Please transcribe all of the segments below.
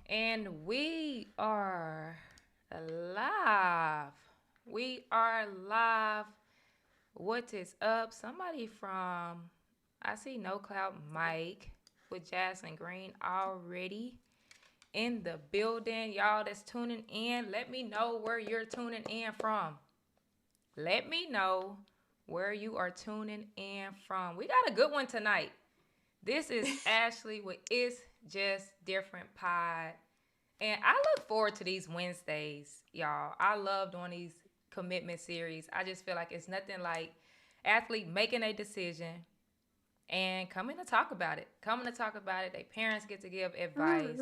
And we are live. We are live. What is up? Somebody from, I see No Cloud Mike with Jasine Green already in the building. Y'all that's tuning in, let me know where you're tuning in from. Let me know where you are tuning in from. We got a good one tonight. This is Ashley with It's Just Different Pod. And I look forward to these Wednesdays, y'all. I love doing these commitment series. I just feel like it's nothing like athlete making a decision and coming to talk about it. Coming to talk about it. Their parents get to give advice.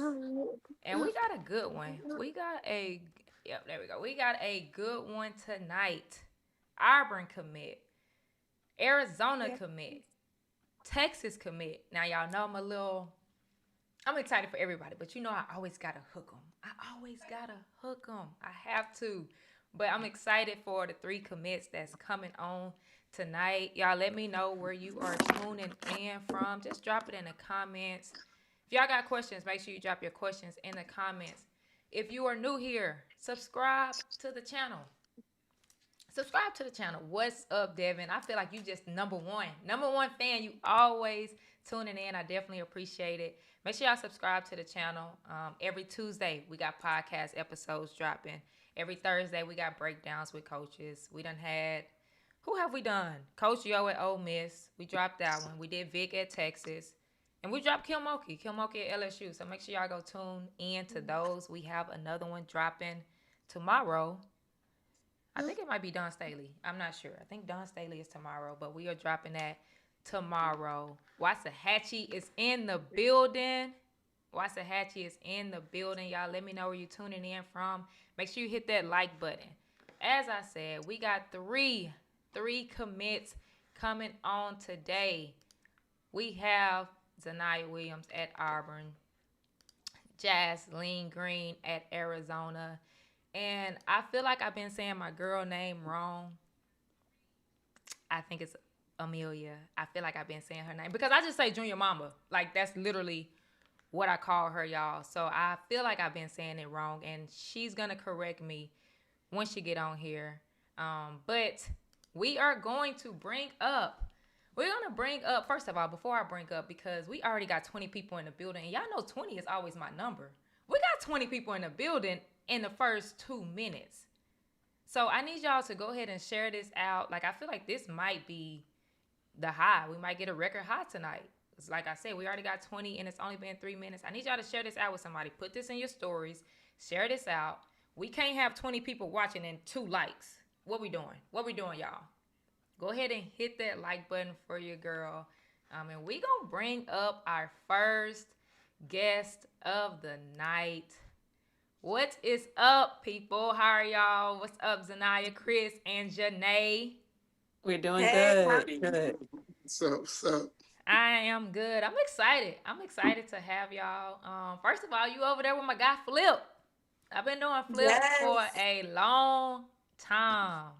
And we got a good one. Yep, there we go. We got a good one tonight. Auburn commit, Arizona commit, Texas commit. Now y'all know I'm excited for everybody, but you know I always gotta hook them. I always gotta hook them. I have to. But I'm excited for the three commits that's coming on tonight. Y'all let me know where you are tuning in from. Just drop it in the comments. If y'all got questions, make sure you drop your questions in the comments. If you are new here, subscribe to the channel. Subscribe to the channel. What's up, Devin? I feel like you just number one fan. You always tuning in. I definitely appreciate it. Make sure y'all subscribe to the channel. Every Tuesday we got podcast episodes dropping. Every Thursday we got breakdowns with coaches. We done had, who have we done? Coach Yo at Ole Miss. We dropped that one. We did Vic at Texas. And we dropped Kilmoki at LSU. So make sure y'all go tune in to those. We have another one dropping tomorrow. I think it might be Don Staley. I'm not sure. I think Don Staley is tomorrow, but we are dropping that tomorrow. Waxahachie is in the building. Waxahachie is in the building. Y'all let me know where you're tuning in from. Make sure you hit that like button. As I said, we got three commits coming on today. We have Zaniyah Williams at Auburn, Jasleen Green at Arizona, and I feel like I've been saying my girl name wrong. I think it's Amelia. I feel like I've been saying her name because I just say Junior Mama. Like that's literally what I call her, y'all. So I feel like I've been saying it wrong, and she's gonna correct me when she get on here. But we are going to bring up. We're gonna bring up first of all. Before I bring up, because we already got 20 people in the building, and y'all know 20 is always my number. We got 20 people in the building in the first 2 minutes. So I need y'all to go ahead and share this out. Like I feel like this might be the high. We might get a record high tonight. It's like I said, we already got 20 and it's only been 3 minutes. I need y'all to share this out with somebody. Put this in your stories. Share this out. We can't have 20 people watching and 2 likes. What we doing? What we doing, y'all? Go ahead and hit that like button for your girl. And we gonna bring up our first guest of the night. What is up, people? How are y'all? What's up, Zaniyah, Chris, and Janae? We're doing Hey, how are good. you? Good. So, I am good. I'm excited. I'm excited to have y'all. First of all, you over there with my guy Flip. I've been doing Flip for Yes. a long time.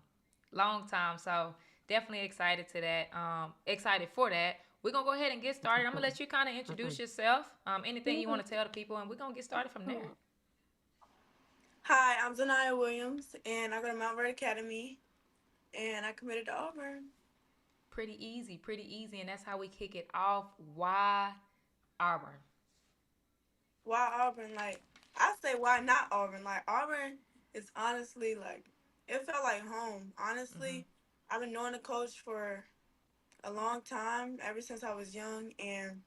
Long time. So definitely excited to that. Excited for that. We're gonna go ahead and get started. I'm gonna let you kind of introduce yourself. Anything you want to tell the people, and we're gonna get started from there. Hi, I'm Zaniyah Williams, and I go to Mount Vernon Academy, and I committed to Auburn. Pretty easy, and that's how we kick it off. Why Auburn? Why Auburn? Like, I say, why not Auburn? Like, Auburn is honestly, like, it felt like home. Mm-hmm. Honestly, I've been knowing the coach for a long time, ever since I was young, and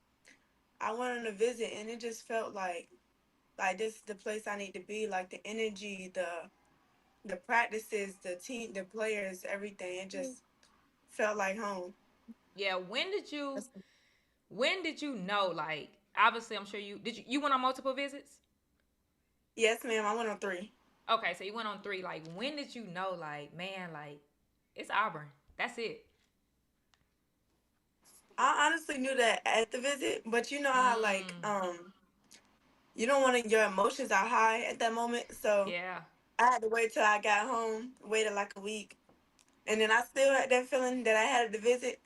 I went on a visit, and it just felt like this is the place I need to be. Like, the energy, the practices, the team, the players, everything. It just felt like home. Yeah. When did you know? Like, obviously, I'm sure you went on multiple visits. Yes, ma'am. I went on three. Okay, so you went on three. Like, when did you know? Like, man, like it's Auburn. That's it. I honestly knew that at the visit, but you know how Mm, you don't want your emotions are high at that moment, so yeah, I had to wait till I got home, waited like a week, and then I still had that feeling that I had at the visit,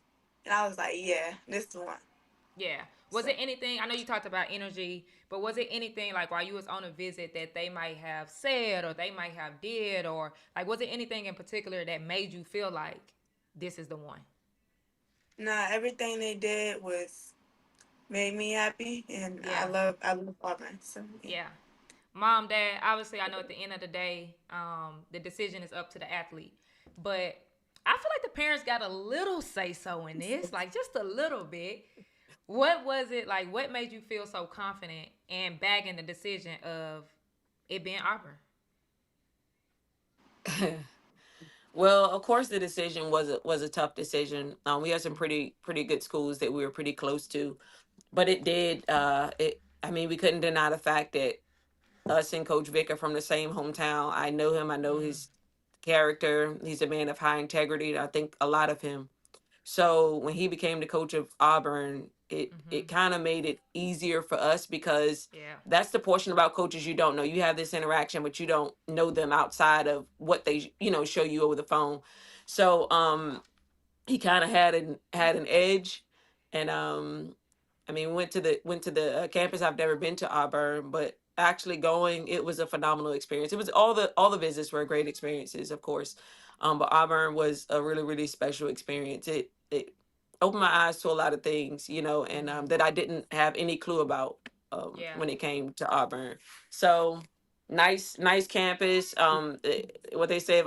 and I was like, yeah, this is the one. yeah. Was So it anything? I know you talked about energy, but was it anything like while you was on a visit that they might have said or they might have did, or like was it anything in particular that made you feel like this is the one? nah, everything they did was made me happy, and Yeah, I love Auburn. So yeah. yeah. Mom, dad. Obviously, I know at the end of the day, the decision is up to the athlete, but I feel like the parents got a little say so in this, like just a little bit. What was it like? What made you feel so confident and bagging the decision of it being Auburn? Well, of course, the decision was a tough decision. We had some pretty good schools that we were pretty close to, but it did. It. I mean, we couldn't deny the fact that us and Coach Vic are from the same hometown. I know him. I know Mm-hmm. his character. He's a man of high integrity. I think a lot of him. So when he became the coach of Auburn, it Mm-hmm. kind of made it easier for us because Yeah. that's the portion about coaches you don't know. You have this interaction, but you don't know them outside of what they show you over the phone. So he kind of had an edge, and I mean went to the campus. I've never been to Auburn, but actually going, it was a phenomenal experience. It was all the visits were great experiences, of course, but Auburn was a really special experience. It opened my eyes to a lot of things, and Mm-hmm. that I didn't have any clue about Yeah. when it came to Auburn. So nice campus. What they say,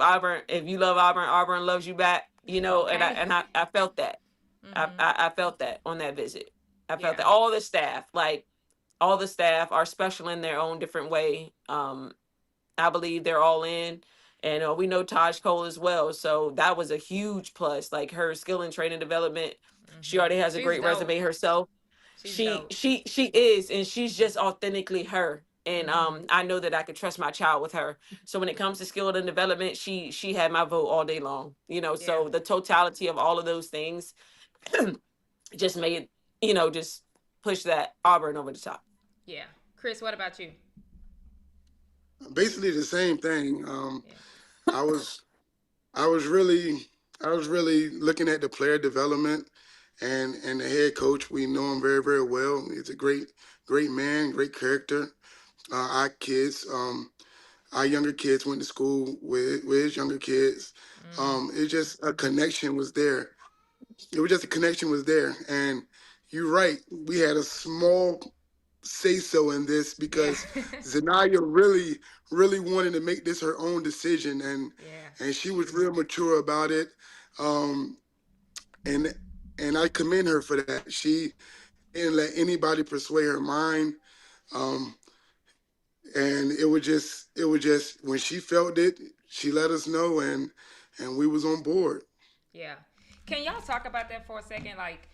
if you love Auburn, Auburn loves you back. And I Okay. and I, I felt that. I, Mm-hmm. I I felt that on that visit. I felt Yeah. that all the staff are special in their own different way. I believe they're all in, and we know Taj Cole as well. So that was a huge plus. Like her skill and training development, she Mm-hmm. already has a She's great dope. resume herself. She's She dope. she she is, and she's just authentically her. And Mm-hmm. I know that I could trust my child with her. So when it comes to skill and development, she had my vote all day long. Yeah. So the totality of all of those things just made just push that Auburn over the top. Yeah. Chris, what about you? Basically the same thing. Yeah. I was I was really I was really looking at the player development and the head coach. We know him very well. He's a great man, great character. Our younger kids went to school with his younger kids. Mm. It just a connection was there. It was just a connection was there, and you're right. We had a small say so in this Yeah. because Zaniyah really wanted to make this her own decision, Yeah. and she was real mature about it. Um, and and I commend her for that. She didn't let anybody persuade her mind. Um, and it was just when she felt it, she let us know, and we was on board. Yeah. Can y'all talk about that for a second? Like,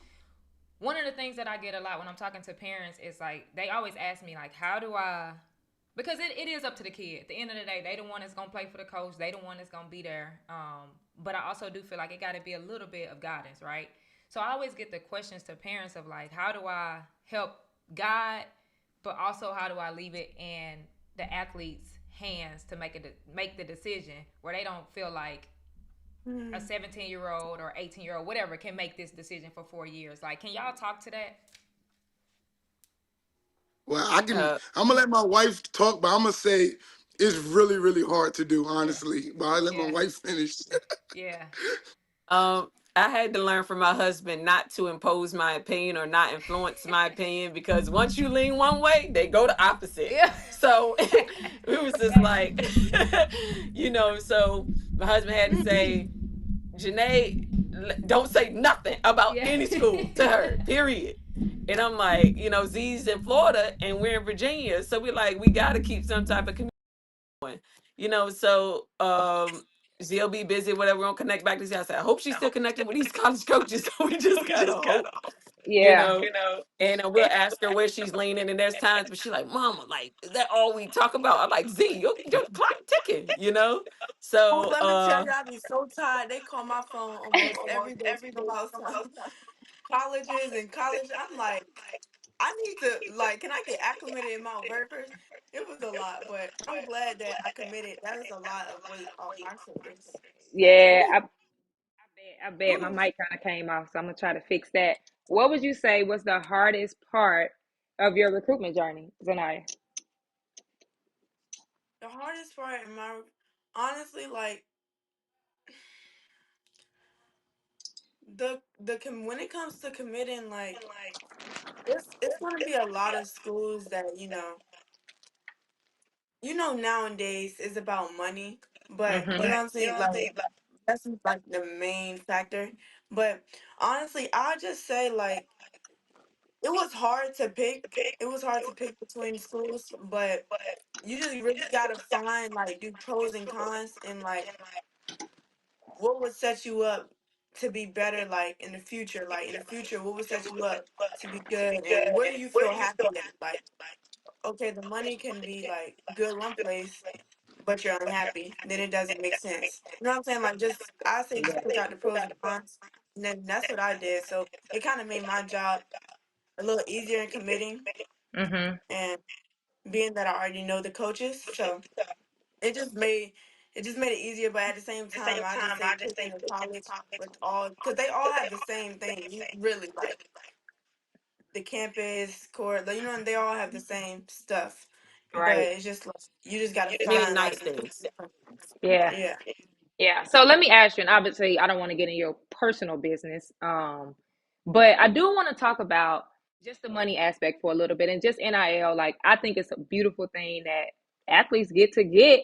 one of the things that I get a lot when I'm talking to parents is like, they always ask me, like, how do I. Because it is up to the kid. At the end of the day, they the one that's gonna play for the coach. They the one that's gonna be there. But I also do feel like it got to be a little bit of guidance, right? So I always get the questions to parents of like, how do I help guide, but also how do I leave it in the athlete's hands to make the decision where they don't feel like a Mm. 17-year-old or 18-year-old, whatever, can make this decision for 4 years. Like, can y'all talk to that? Well, I can. Uh, I'm gonna let my wife talk, but I'm gonna say it's really hard to do, Yeah, honestly. But I let my yeah, wife finish. yeah, I had to learn from my husband not to impose my opinion or not influence my opinion because once you lean one way, they go the opposite. yeah, So it was just like, so my husband had to say, Janae, don't say nothing about yeah, any school to her, period. And I'm like, Z's in Florida and we're in Virginia. So we're like, we got to keep some type of communication. So she'll be busy, whatever. We're gonna connect back to this. I said, I hope she's still connected with these college coaches. So we just gotta hope, you yeah, know. And we'll ask her where she's leaning. And there's times, but she's like, Mama, like, is that all we talk about? I'm like, Z, your clock ticking. Oh, So let me tell you, I be so tired. They call my phone almost every day talking about some colleges and college. I'm like, I need to like, can I get acclimated in Mount Verpers? It was a lot, but I'm glad that I committed. That is a lot of weight off my shoulders. yeah. I bet. I bet my mic kind of came off, so I'm gonna try to fix that. What would you say was the hardest part of your recruitment journey, Zaniyah? The hardest part in my, honestly, like when it comes to committing, like it's gonna be a lot of schools that nowadays is about money, but you know Mm-hmm. what I'm saying, like that's like the main factor. But honestly, I just say like it was hard to pick. It was hard to pick between schools, but you just really gotta find like do pros and cons and like what would set you up to be better like in the future. Like in the future, what would set you up to be good and where do you feel happy at? Like, okay, the money can be like good one place, but you're unhappy, then it doesn't make sense. You know what I'm saying? Like just I say just pick out the pros and cons. And then that's what I did. So it kind of made my job a little easier in committing Mm-hmm. and being that I already know the coaches. So it just made it easier, but at the same time I just say picking a college with all because they all have the same thing. You really like the campus, court, like, and they all have the same stuff. But Right. it's just like you just gotta Main find nice like things. Yeah. yeah. Yeah. So let me ask you, and obviously I don't want to get in your personal business. But I do want to talk about just the money aspect for a little bit and just NIL. Like I think it's a beautiful thing that athletes get to get.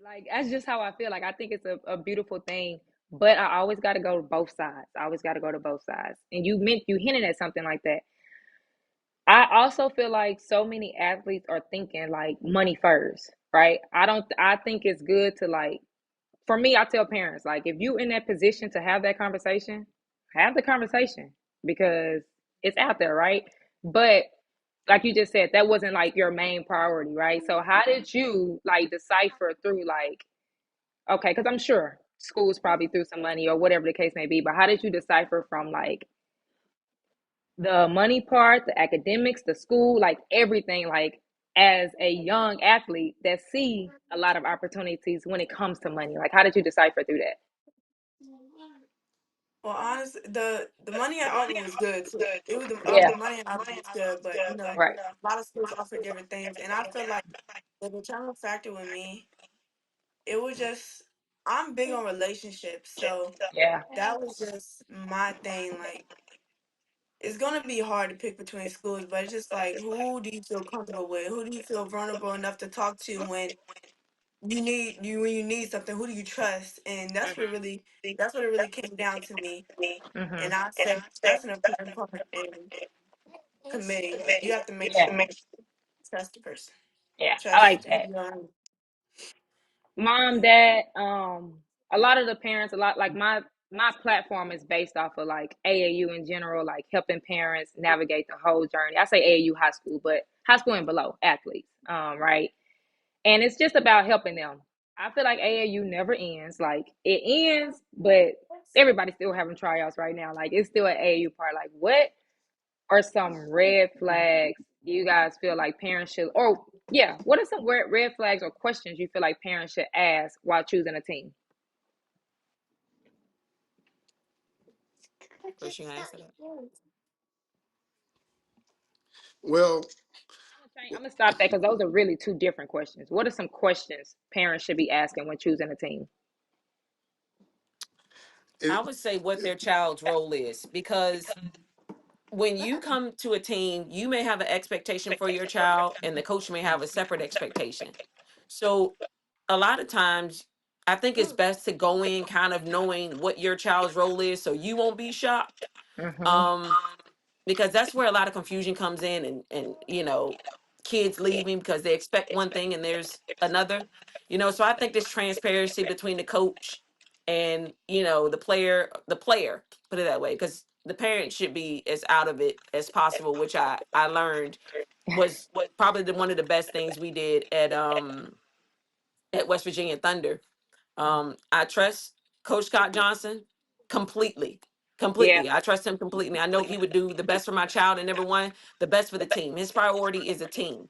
Like that's just how I feel. Like I think it's a beautiful thing. But I always gotta go to both sides. I always gotta go to both sides. And you hinted at something like that. I also feel like so many athletes are thinking like money first, right? I think it's good to like for me, I tell parents like if you in that position to have the conversation because it's out there, right? But like you just said, that wasn't like your main priority, right? So how did you like decipher through like okay, because I'm sure schools probably threw some money or whatever the case may be, but how did you decipher from like the money part, the academics, the school, like everything, like as a young athlete that see a lot of opportunities when it comes to money? Like how did you decipher through that? Well, honestly, the money at Auburn was good too. It was Yeah. the money at Auburn was good, but Right. a lot of schools offer different things, and I feel like the determining factor with me, it was just I'm big on relationships, so Yeah. that was just my thing. Like it's gonna be hard to pick between schools, but it's just like who do you feel comfortable with? Who do you feel vulnerable enough to talk to when you need something? Who do you trust? And that's what it really came down to me. Mm-hmm. And I say that's an important part in committing. You have to make Yeah. sure you trust the person. Yeah. I Trust like who that. you are. Mom, dad, a lot of the parents, a lot like my platform is based off of like AAU in general, like helping parents navigate the whole journey. I say AAU high school, but high school and below athletes, right? And it's just about helping them. I feel like AAU never ends. Like it ends, but everybody's still having tryouts right now. Like it's still an AAU part. Like what are some red flags you guys feel like parents should, or yeah, what are some red flags or questions you feel like parents should ask while choosing a team? Chris, you gonna answer that? Well, I'm gonna stop that because those are really two different questions. What are some questions parents should be asking when choosing a team? I it, would say what their child's role is because when you come to a team, you may have an expectation for your child, and the coach may have a separate expectation. So, a lot of times, I think it's best to go in kind of knowing what your child's role is so you won't be shocked. Mm-hmm. Um, because that's where a lot of confusion comes in, and kids leaving because they expect one thing and there's another. So I think this transparency between the coach and the player, put it that way, because the parent should be as out of it as possible, which I learned was probably one of the best things we did at West Virginia Thunder. I trust Coach Scott Johnson completely. Yeah. Completely. I trust him completely. I know he would do the best for my child and everyone, the best for the team. His priority is a team.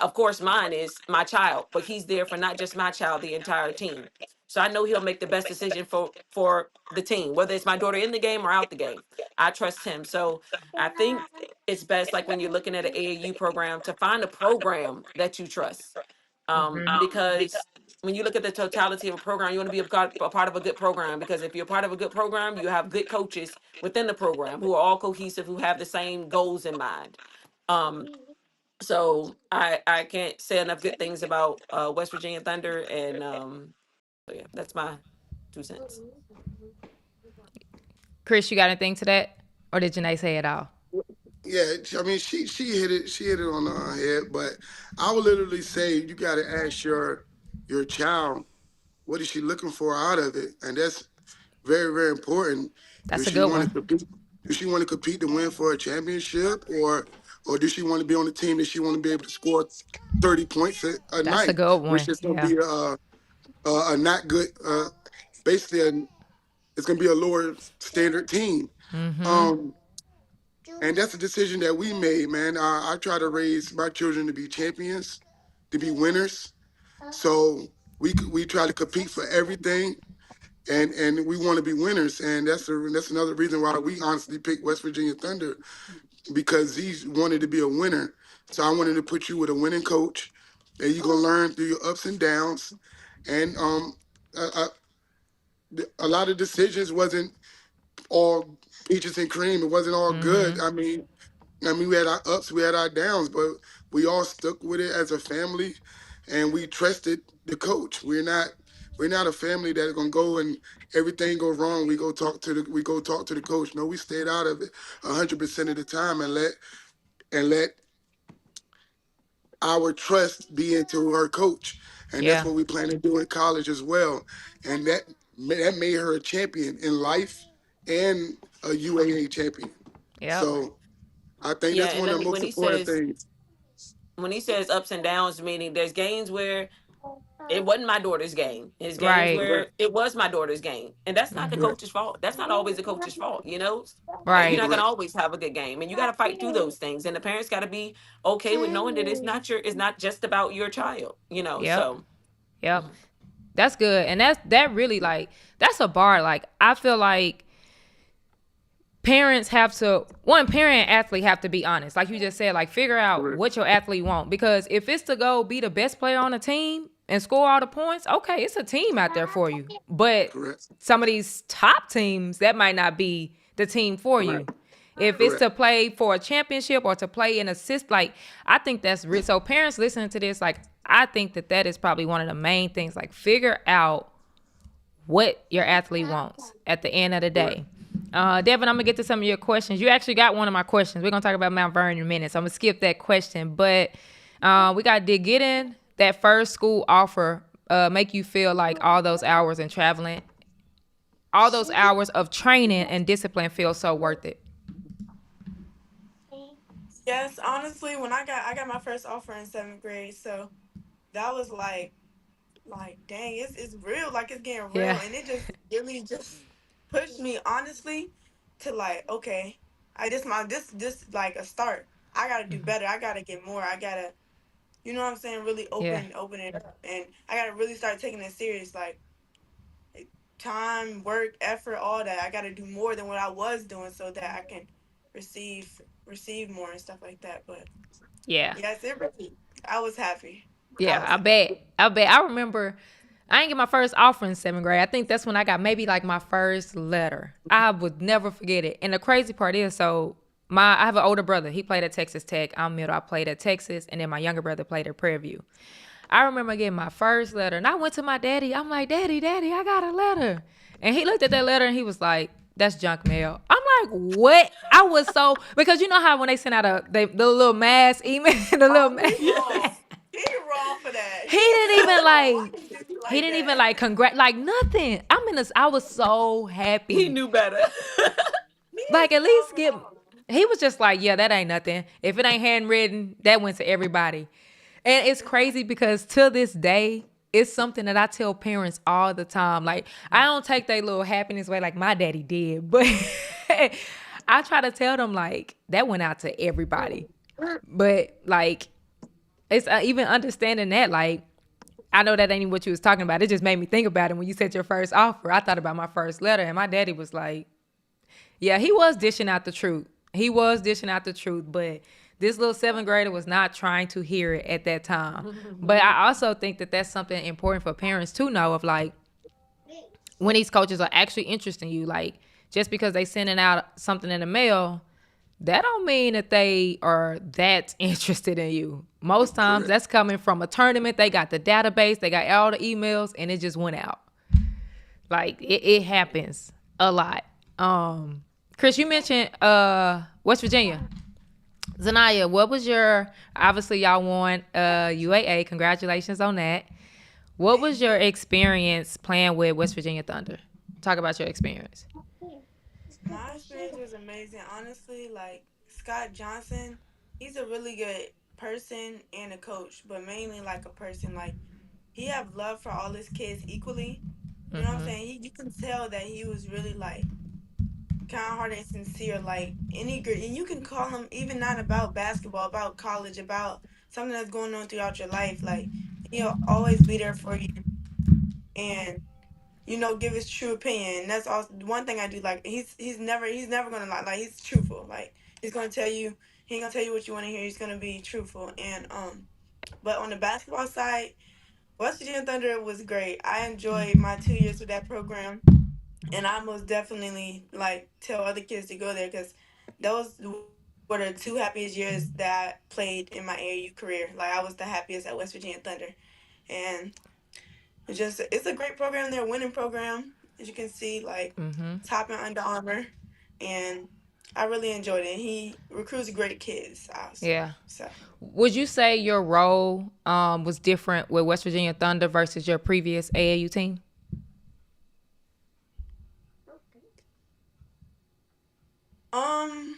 Of course mine is my child, but he's there for not just my child, the entire team. So I know he'll make the best decision for the team, whether it's my daughter in the game or out the game. I trust him. So I think it's best, like when you're looking at an AAU program, to find a program that you trust. Because when you look at the totality of a program, you want to be a part of a good program, because if you're a part of a good program, you have good coaches within the program who are all cohesive, who have the same goals in mind. Um, so I can't say enough good things about West Virginia Thunder, and so yeah, that's my 2 cents. Chris, you got anything to that, or did Janae say it all? Yeah, I mean, she hit it on the head. But I would literally say you got to ask your child, what is she looking for out of it, and that's very, very important. That's a good one. Do she want to compete to win for a championship, or does she want to be on the team that she want to be able to score 30 points a That's a night, good which one. is going to Yeah. be a not good, basically it's going to be a lower standard team. Um, and that's a decision that we made, man. I try to raise my children to be champions, to be winners. So we try to compete for everything, and we want to be winners. And that's another reason why we honestly picked West Virginia Thunder, because he wanted to be a winner. So I wanted to put you with a winning coach, and you're gonna learn through your ups and downs. And a lot of decisions wasn't all peaches and cream. It wasn't all good. I mean, we had our ups, we had our downs, but we all stuck with it as a family, and we trusted the coach. We're not a family that's gonna go and everything go wrong. We go talk to the coach. No, we stayed out of it 100% of the time, and let our trust be into her coach, and that's Yeah. what we plan to do in college as well. And that made her a champion in life and a UAA champion. Yep. So I think Yeah, that's and one of let the me most important things. when he says ups and downs, meaning there's games where it wasn't my daughter's game. There's games Right. where Correct. it was my daughter's game. And that's not the Mm-hmm. coach's fault. That's not always the coach's fault, you know? You're Right. not gonna Correct. always have a good game. And you gotta fight through those things. And the parents gotta be okay with knowing that it's not just about your child, you know. Yep. So Yep. That's good. And that really, like, that's a bar. Like, I feel like parents have to, one, parent and athlete have to be honest. Like you just said, like, figure out Correct. what your athlete want. Because if it's to go be the best player on the team and score all the points, okay, it's a team out there for you. But Correct. some of these top teams, that might not be the team for you. If it's Correct. to play for a championship or to play an assist, like, I think that's real. So parents listening to this, like, I think that is probably one of the main things. Like, figure out what your athlete wants at the end of the day. Devin, I'm gonna get to some of your questions. You actually got one of my questions. We're gonna talk about Mount Vernon in a minute, so I'm gonna skip that question. But we got, did getting that first school offer make you feel like all those hours and traveling, all those hours of training and discipline feel so worth it? Yes, honestly, when I got my first offer in 7th grade, so that was like dang, it's real, like it's getting real, Yeah. and it just really just pushed me honestly to like, okay, this like a start. I gotta do better. I gotta get more. I gotta, you know what I'm saying, really Yeah. open it up, and I gotta really start taking it serious, like time, work, effort, all that. I gotta do more than what I was doing so that I can receive more and stuff like that. But Yeah. yes, it really, I was happy. I Yeah, was I happy. bet. I bet. I remember I didn't get my first offer in 7th grade. I think that's when I got maybe like my first letter. I would never forget it. And the crazy part is, so I have an older brother. He played at Texas Tech. I'm middle. I played at Texas, and then my younger brother played at Prairie View. I remember getting my first letter, and I went to my daddy. I'm like, Daddy, I got a letter. And he looked at that letter, and he was like, that's junk mail. I'm like, what? I was so, because you know how when they send out the little mass email, the little Oh, mass. he wrong. He wrong for that. He didn't even Why like. you do me He like didn't that? even like like nothing. I was so happy. he knew better. He Like, is at least so wrong. he was just like, yeah, that ain't nothing. If it ain't handwritten, that went to everybody. And it's crazy because to this day, it's something that I tell parents all the time. Like, I don't take their little happiness away like my daddy did, but I try to tell them, like, that went out to everybody. But like, it's even understanding that, like, I know that ain't even what you was talking about. It just made me think about it when you said your first offer. I thought about my first letter, and my daddy was like, yeah, he was dishing out the truth. He was dishing out the truth, but this little seventh grader was not trying to hear it at that time. But I also think that that's something important for parents to know of, like, when these coaches are actually interested in you. Like, just because they sending out something in the mail, that don't mean that they are that interested in you. Most times Correct. that's coming from a tournament. They got the database, they got all the emails, and it just went out. Like, it happens a lot. Chris, you mentioned West Virginia. Zaniyah, what was your, obviously y'all won UAA. Congratulations on that. What Thank was your you. experience playing with West Virginia Thunder? Talk about your experience. My experience was amazing. Honestly, like Scott Johnson, he's a really good person and a coach, but mainly like a person. Like he have love for all his kids equally. You know what I'm saying? You can tell that he was really like kind hearted and sincere. Like any girl, and you can call him even not about basketball, about college, about something that's going on throughout your life. Like he'll always be there for you, and give his true opinion. That's also one thing I do. Like he's never gonna lie. Like he's truthful. Like he's gonna tell you. He ain't gonna tell you what you want to hear. He's gonna be truthful. And but on the basketball side, West Virginia Thunder was great. I enjoyed my 2 years with that program, and I most definitely like tell other kids to go there because those were the 2 happiest years that I played in my AAU career. Like I was the happiest at West Virginia Thunder, and it's a great program. They're a winning program, as you can see, like top and Under Armour, and I really enjoyed it. He recruits great kids also. Yeah. So Would you say your role was different with West Virginia Thunder versus your previous AAU team? um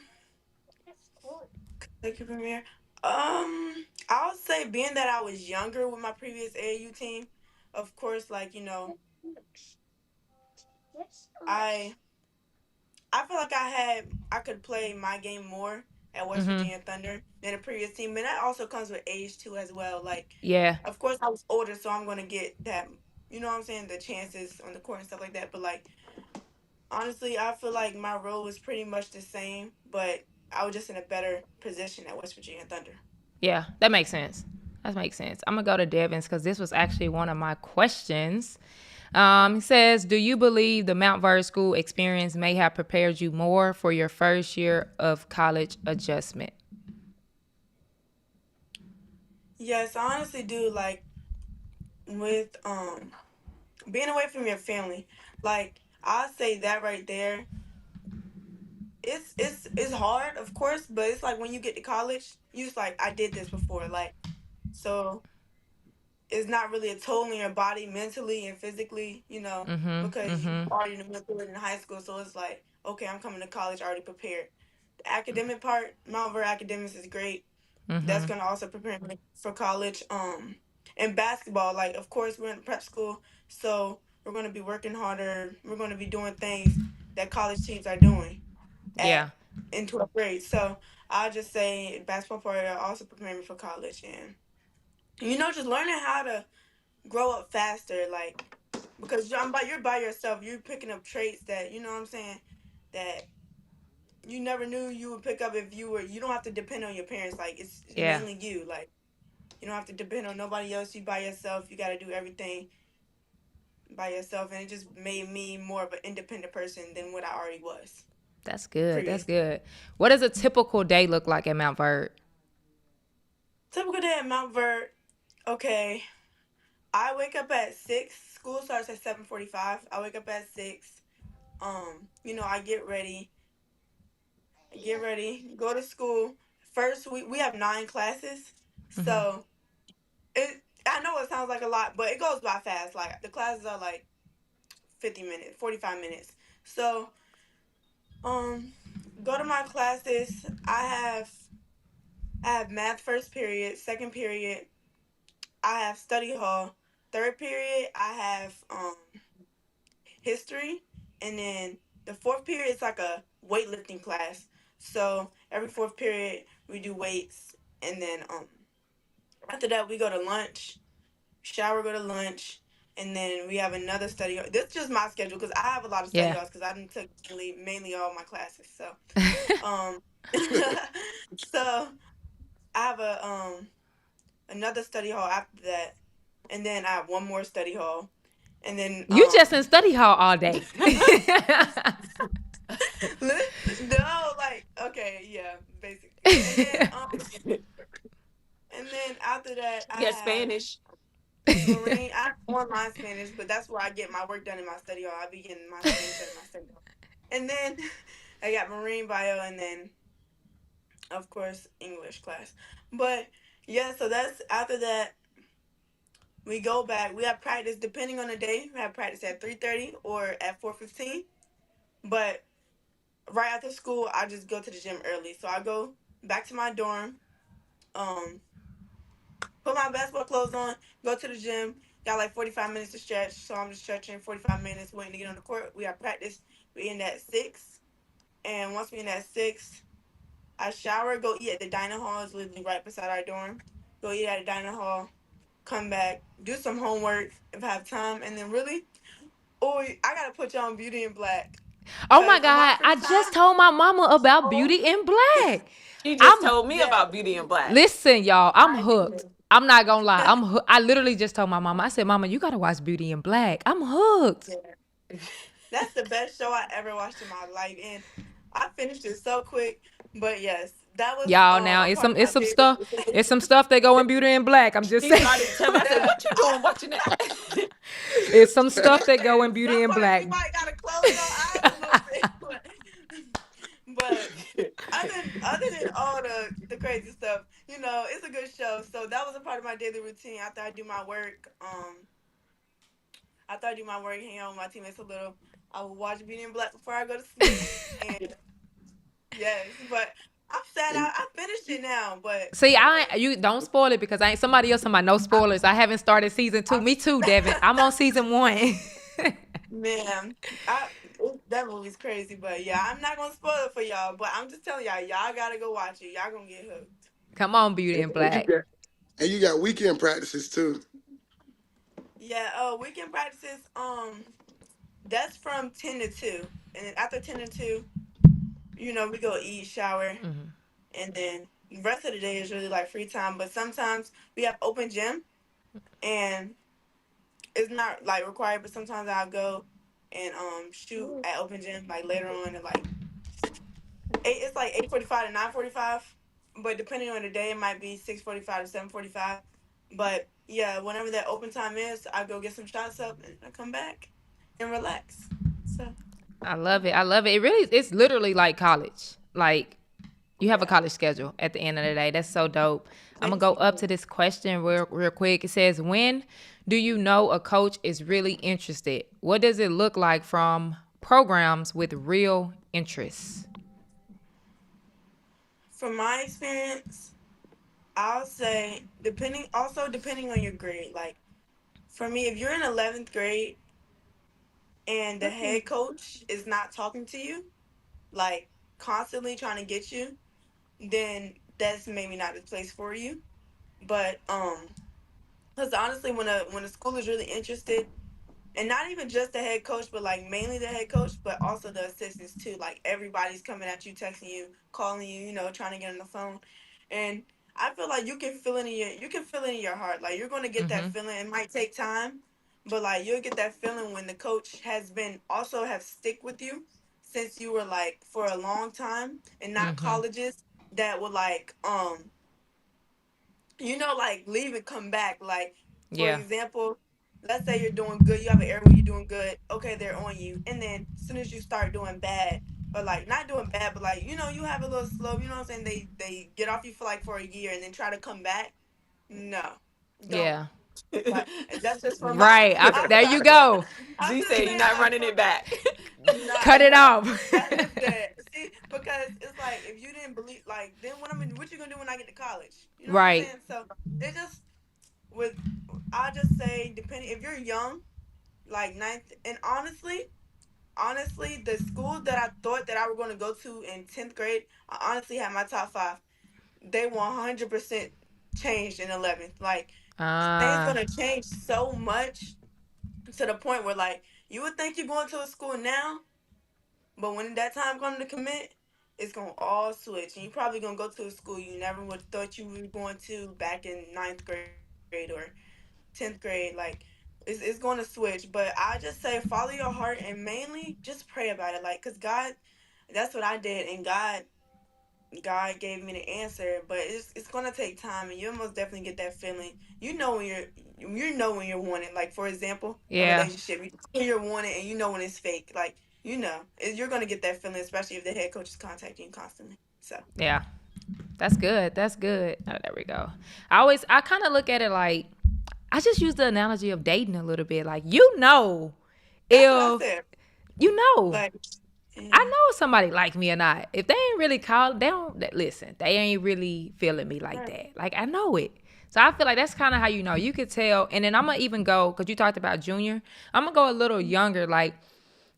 thank you, Premier. I'll say being that I was younger with my previous AAU team, of course, like, I I feel like I could play my game more at West Virginia Thunder than the previous team. And that also comes with age too as well. Like Yeah. of course I was older, so I'm gonna get that, you know what I'm saying, the chances on the court and stuff like that. But like honestly, I feel like my role was pretty much the same, but I was just in a better position at West Virginia Thunder. Yeah, that makes sense. That makes sense. I'm gonna go to Devins because this was actually one of my questions. He says, "Do you believe the Mount Vernon School experience may have prepared you more for your first year of college adjustment?" Yes, I honestly do. Like with being away from your family, like I'll say that right there. It's hard, of course, but it's like when you get to college, you just like I did this before, like so it's not really a toll on your body mentally and physically, because you already went through it in high school. So it's like, okay, I'm coming to college already prepared. The academic part, Mount Vernon academics is great. That's gonna also prepare me for college. And basketball, like of course we're in prep school, so we're gonna be working harder. We're gonna be doing things that college teams are doing at Yeah, in 12th grade. So I'll just say basketball part also preparing me for college and just learning how to grow up faster, like because you're by yourself. You're picking up traits that you know what I'm saying that you never knew you would pick up if you don't have to depend on your parents. Like it's yeah, mainly you. Like you don't have to depend on nobody else. You by yourself. You got to do everything by yourself, and it just made me more of an independent person than what I already was that's good. That's previous. good. What does a typical day look like at Mount Vernon? Typical day at Mount Vert. Okay, I wake up at 6. School starts at 7:45. I wake up at 6. I get ready, go to school. First, we have 9 classes, so it. I know it sounds like a lot, but it goes by fast. Like the classes are like 50 minutes, 45 minutes. So, um, go to my classes. I have math first period, second period. I have study hall. Third period, I have history, and then the fourth period is like a weightlifting class. So every fourth period we do weights, and then after that we go to lunch, shower, go to lunch, and then we have another study hall. This is just my schedule because I have a lot of study Yeah. halls because I didn't took mainly all my classes. So, um, so I have a another study hall after that, and then I have one more study hall, and then You just in study hall all day. no, like okay, yeah, basically, and then after that I Yeah, have Spanish. Marine. I have online Spanish, but that's where I get my work done in my study hall. I be getting my Spanish done in my study hall. And then I got Marine Bio, and then of course English class. But yeah, so that's after that we go back. We have practice depending on the day. We have practice at 3:30 or at 4:15. But right after school, I just go to the gym early. So I go back to my dorm, um, put my basketball clothes on, go to the gym. Got like 45 minutes to stretch, so I'm just stretching 45 minutes, waiting to get on the court. We have practice. We end at 6, and once we end at 6, I shower, go eat at the dining hall. It's literally right beside our dorm. Go eat at the dining hall, come back, do some homework if I have time, and then really, oh, I gotta put you on Beauty in Black, Oh my cause on my God. free I just time, told my mama about oh, Beauty in Black. She just I'm told me yeah, about Beauty in Black. listen, y'all. I'm I hooked. did. I'm not gonna lie. I literally just told my mama. I said, "Mama, you gotta watch Beauty in Black." I'm hooked. Yeah. That's the best show I ever watched in my life, and I finished it so quick. But yes, that was Y'all, now a it's part of some my it's some daily stuff. routine. It's some stuff that go in Beauty in Black. I'm just She saying. started to tell me, I said, what you doing watching that? It's some stuff that go Listen, in Beauty some in parts Black. you might gotta close your eyes a little bit, but other than all the crazy stuff, it's a good show. So that was a part of my daily routine. After I do my work, hang out with my teammates a little. I will watch Beauty and Black before I go to sleep, and yes, but I'm sad I finished it now, but See, you don't spoil it because I ain't somebody else on my no I, spoilers. I haven't started season 2. Me too, Devin. I'm on season 1. man, that movie's crazy, but yeah, I'm not gonna spoil it for y'all, but I'm just telling y'all gotta go watch it. Y'all gonna get hooked. Come on, Beauty in And you Black. got and you got weekend practices too. Yeah, weekend practices, that's from 10 to 2. And then after 10 to 2, we go eat, shower, and then the rest of the day is really like free time. But sometimes we have open gym, and it's not like required, but sometimes I'll go and shoot at open gym like later on at like it's like 8:45 to 9:45. But depending on the day, it might be 6:45 to 7:45. But yeah, whenever that open time is, I go get some shots up and I come back and relax. So I love it. I love it. It's literally like college. Like you have a yeah, college schedule at the end of the day. That's so dope. I'm gonna go up basically. to this question real quick. It says, when do you know a coach is really interested? What does it look like from programs with real interests? From my experience, I'll say depending on your grade. Like for me, if you're in 11th grade and the head coach is not talking to you, like constantly trying to get you, then that's maybe not the place for you. But because honestly, when a school is really interested, and not even just the head coach, but like mainly the head coach, but also the assistants too. Like everybody's coming at you, texting you, calling you, trying to get on the phone, and I feel like you can feel it in your heart. Like you're gonna get that feeling. It might take time, but like you'll get that feeling when the coach has been also have stick with you since you were like for a long time, and not colleges that would like like leave and come back. Like, for Yeah. example, let's say you're doing good, you have an area where you're doing good, okay, they're on you. And then as soon as you start doing bad, or like not doing bad, but like, you have a little slow, you know what I'm saying? They get off you for like for a year and then try to come back. No. Don't. Yeah. But that's just from my Right. There you go. I'm G just said, you're saying not like running it back. Cut it no. off. That's just that. See, because it's like if you didn't believe, like, then what you gonna do when I get to college? You know what I'm Right. saying? So they just with I just say depending if you're young, like ninth, and honestly, the schools that I thought that I were going to go to in 10th grade, I honestly had my top 5. They 100% changed in 11th. Like Things Ah, gonna change so much to the point where like you would think you're going to a school now, but when that time comes to commit, it's gonna all switch, and you're probably gonna go to a school you never would have thought you were going to back in ninth grade or 10th grade. Like it's going to switch, but I just say follow your heart and mainly just pray about it, like, cause God, that's what I did, and God gave me the answer, but it's gonna take time, and you'll most definitely get that feeling. You know when you're wanted. Like for example, a yeah, relationship, you're wanted, and you know when it's fake. Like you're gonna get that feeling, especially if the head coach is contacting you constantly. So yeah. That's good. That's good. Oh, there we go. I kind of look at it like, I just use the analogy of dating a little bit. Like, that's what I if said. you know, Like I yeah, know if somebody like me or not. If they ain't really called, they don't listen. They ain't really feeling me like right, that. Like, I know it. So I feel like that's kind of how you know. You could tell. And then I'm gonna even go, because you talked about junior. I'm gonna go a little younger. Like,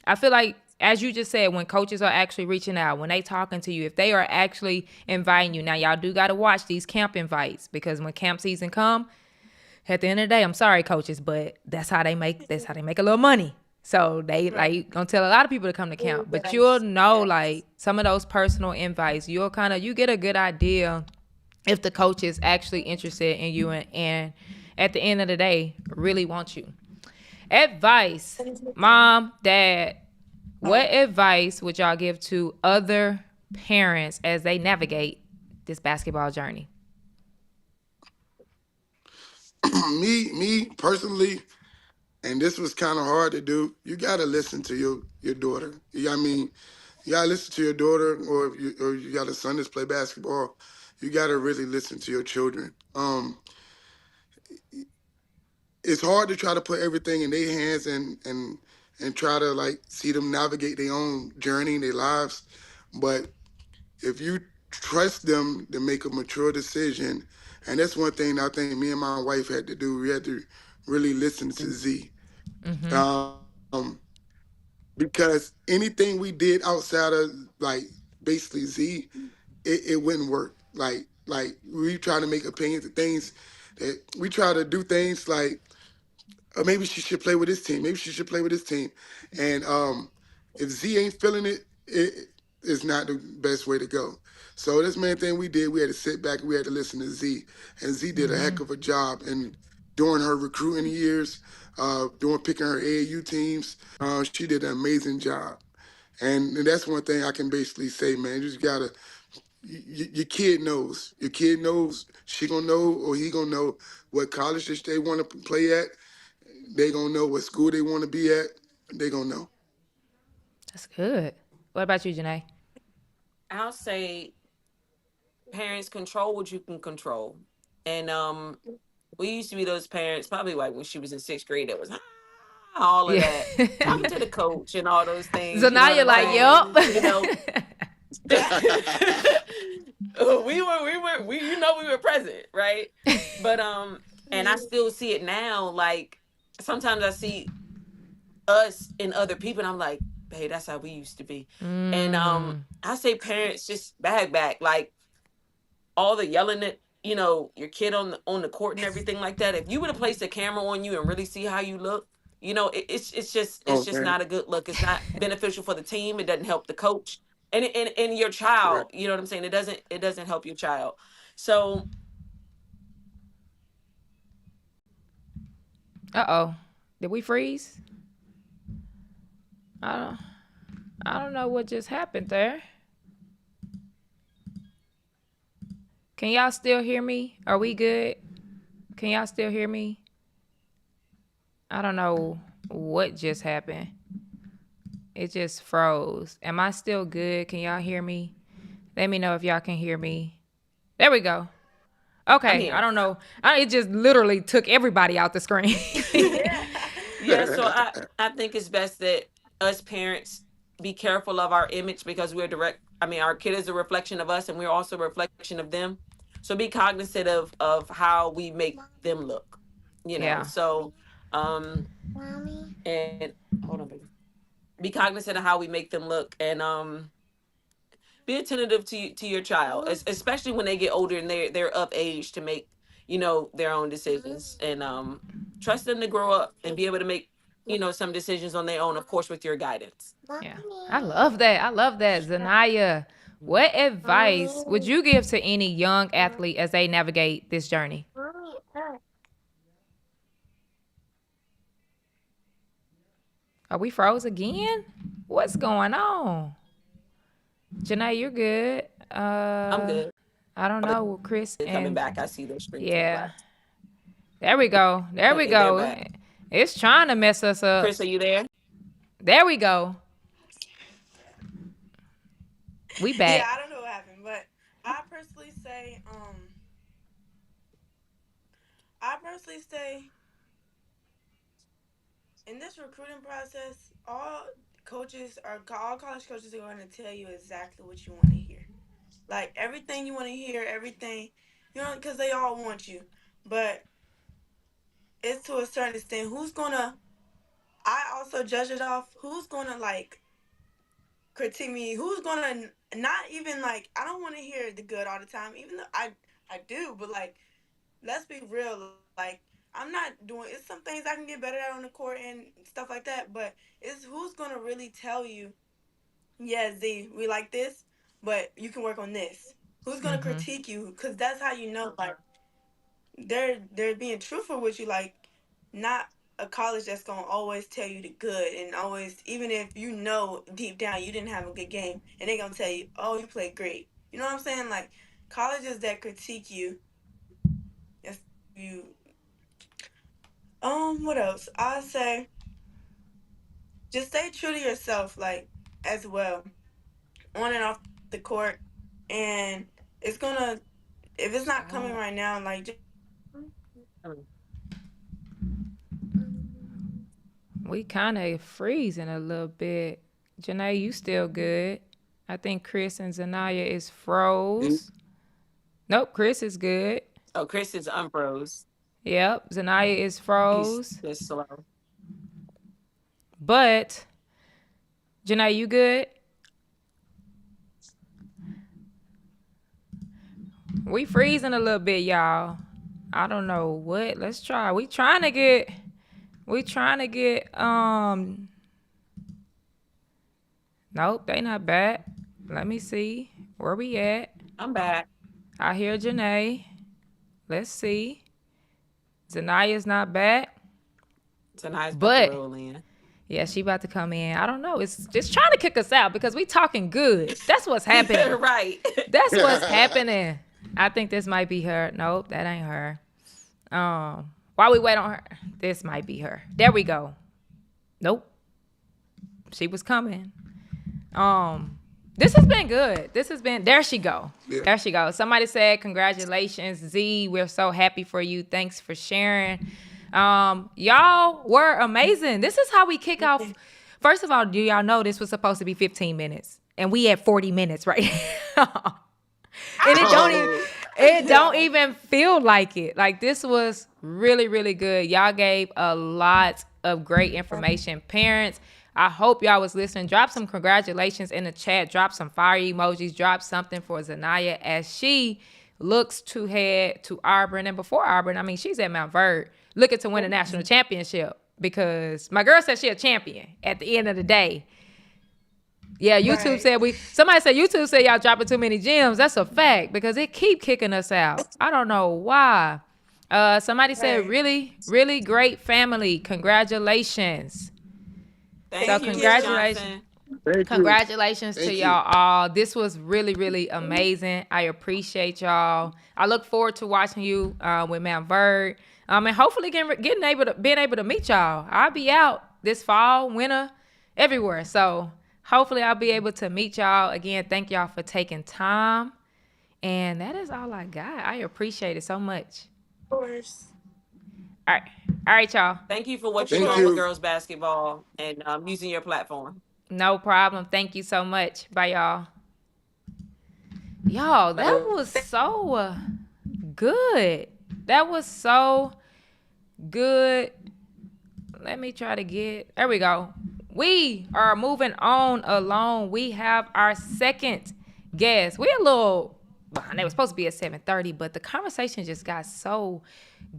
I feel like, as you just said, when coaches are actually reaching out, when they talking to you, if they are actually inviting you, now y'all do got to watch these camp invites, because when camp season come, at the end of the day, I'm sorry, coaches, but that's how they make a little money. So they right. like gonna tell a lot of people to come to camp, but you'll Yes, know, yes. like, some of those personal invites, you get a good idea if the coach is actually interested in you, and at the end of the day really want you. Advice, mom, dad, what Oh, advice would y'all give to other parents as they navigate this basketball journey? Me personally, and this was kind of hard to do. You gotta listen to your daughter. I mean, you gotta listen to your daughter, or you got a son that's play basketball. You gotta really listen to your children. It's hard to try to put everything in their hands and try to like see them navigate their own journey, their lives. But if you trust them to make a mature decision, and that's one thing I think me and my wife had to do. We had to really listen to Z. Um, because anything we did outside of like basically Z, it wouldn't work. Like we try to make opinions of things that we try to do things like, or maybe she should play with this team. Maybe she should play with this team. And if Z ain't feeling it, it is not the best way to go. So this main thing we did, we had to sit back and we had to listen to Z. And Z did a heck of a job. And during her recruiting years, doing picking her AAU teams, she did an amazing job. And that's one thing I can basically say, man. You just gotta, your kid knows. Your kid knows. She gonna know, or he gonna know what college that they want to play at. They gonna know what school they want to be at. They gonna know. That's good. What about you, Janae? I'll say parents control what you can control. And we used to be those parents, probably like when she was in sixth grade, that was all of Yeah. that, talking to the coach and all those things. You know what Zanaya I'm like, saying? yup. oh, You know, we you know we were present, right? But and I still see it now. Like sometimes I see us and other people, and I'm like, hey, that's how we used to be. And Mm, I say parents just bag back, like all the yelling at your kid on the court and everything like that. If you would have placed a camera on you and really see how you look, it's just Okay. not a good look. It's not beneficial for the team. It doesn't help the coach and your child. Right. You know what I'm saying? It doesn't help your child. So uh-oh. Did we freeze? I don't I don't know what just happened there. Can y'all still hear me? Are we good? Can y'all still hear me? I don't know what just happened. It just froze. Am I still good? Can y'all hear me? Let me know if y'all can hear me. There we go. I'm Okay, I here. don't know. It just literally took everybody out the screen. yeah. Yeah, so I think it's best that us parents be careful of our image because we're direct. I mean, our kid is a reflection of us, and we're also a reflection of them. So be cognizant of how we make them look. Yeah. So and hold on, baby. Be cognizant of how we make them look, and be attentive to your child, especially when they get older and they're of age to make their own decisions, and trust them to grow up and be able to make, some decisions on their own, of course, with your guidance. Yeah, I love that. I love that. Zaniyah, what advice would you give to any young athlete as they navigate this journey? Are we froze again? What's going on? Janae, you're good. I'm good. I don't know, Chris. Coming back, I see those screens. Yeah. There we go. There we go. It's trying to mess us up. Chris, are you there? There we go. We back. Yeah, I don't know what happened, but I personally say, in this recruiting process, all college coaches are going to tell you exactly what you want to hear. Like, everything you want to hear, everything, because they all want you. But it's to a certain extent. I also judge it off, who's going to, like, critique me, who's going to not even, like, I don't want to hear the good all the time, even though I do, but, like, let's be real, like, I'm not doing, it's some things I can get better at on the court and stuff like that, but it's who's going to really tell you, yeah, Z, we like this, but you can work on this. Who's going to critique you? Because that's how you know, like, they're being truthful with you, like, not a college that's going to always tell you the good and always, even if deep down you didn't have a good game, and they're going to tell you, oh, you played great. You know what I'm saying? Like, colleges that critique you, what else? I say just stay true to yourself, like, as well, on and off the court. And it's gonna, if it's not coming right now, like, just we kind of freezing a little bit. Janae, you still good? I think Chris and Zaniyah is froze. Nope, Chris is good. Oh, Chris is unfroze. Yep, Zaniyah is froze. He's slow. But, Janae, you good? We freezing a little bit, y'all. I don't know what. Let's try. We trying to get, nope, they not back. Let me see. Where we at? I'm back. I hear Janae. Let's see. Zaniyah's not back. Zaniyah's about to roll in. Yeah, she about to come in. I don't know. It's just trying to kick us out because we talking good. That's what's happening. Right. That's what's happening. I think this might be her. Nope, that ain't her. While we wait on her, this might be her. There we go. Nope. She was coming. This has been good. There she go. Yeah. There she goes. Somebody said, congratulations, Z. We're so happy for you. Thanks for sharing. Y'all were amazing. This is how we kick off. First of all, do y'all know this was supposed to be 15 minutes? And we at 40 minutes right now. And it don't even feel like it. Like, this was really, really good. Y'all gave a lot of great information. Parents, I hope y'all was listening. Drop some congratulations in the chat. Drop some fire emojis. Drop something for Zaniyah as she looks to head to Auburn. And before Auburn, I mean, she's at Mount Verde looking to win a national championship, because my girl said she a champion at the end of the day. Yeah, YouTube somebody said YouTube said y'all dropping too many gems. That's a fact, because it keep kicking us out. I don't know why. Somebody said really, really great family. Congratulations. Thank you, congratulations. Congratulations to y'all all. This was really, really amazing. I appreciate y'all. I look forward to watching you with Mount Verde. And hopefully being able to meet y'all. I'll be out this fall, winter, everywhere. So hopefully I'll be able to meet y'all again. Thank y'all for taking time. And that is all I got. I appreciate it so much. Of course. All right, y'all. Thank you for what you're doing with girls basketball and using your platform. No problem. Thank you so much. Bye, y'all. Y'all, that was so good. That was so good. Let me try to there we go. We are moving on along. We have our second guest. We're a little behind. They were supposed to be at 7:30, but the conversation just got so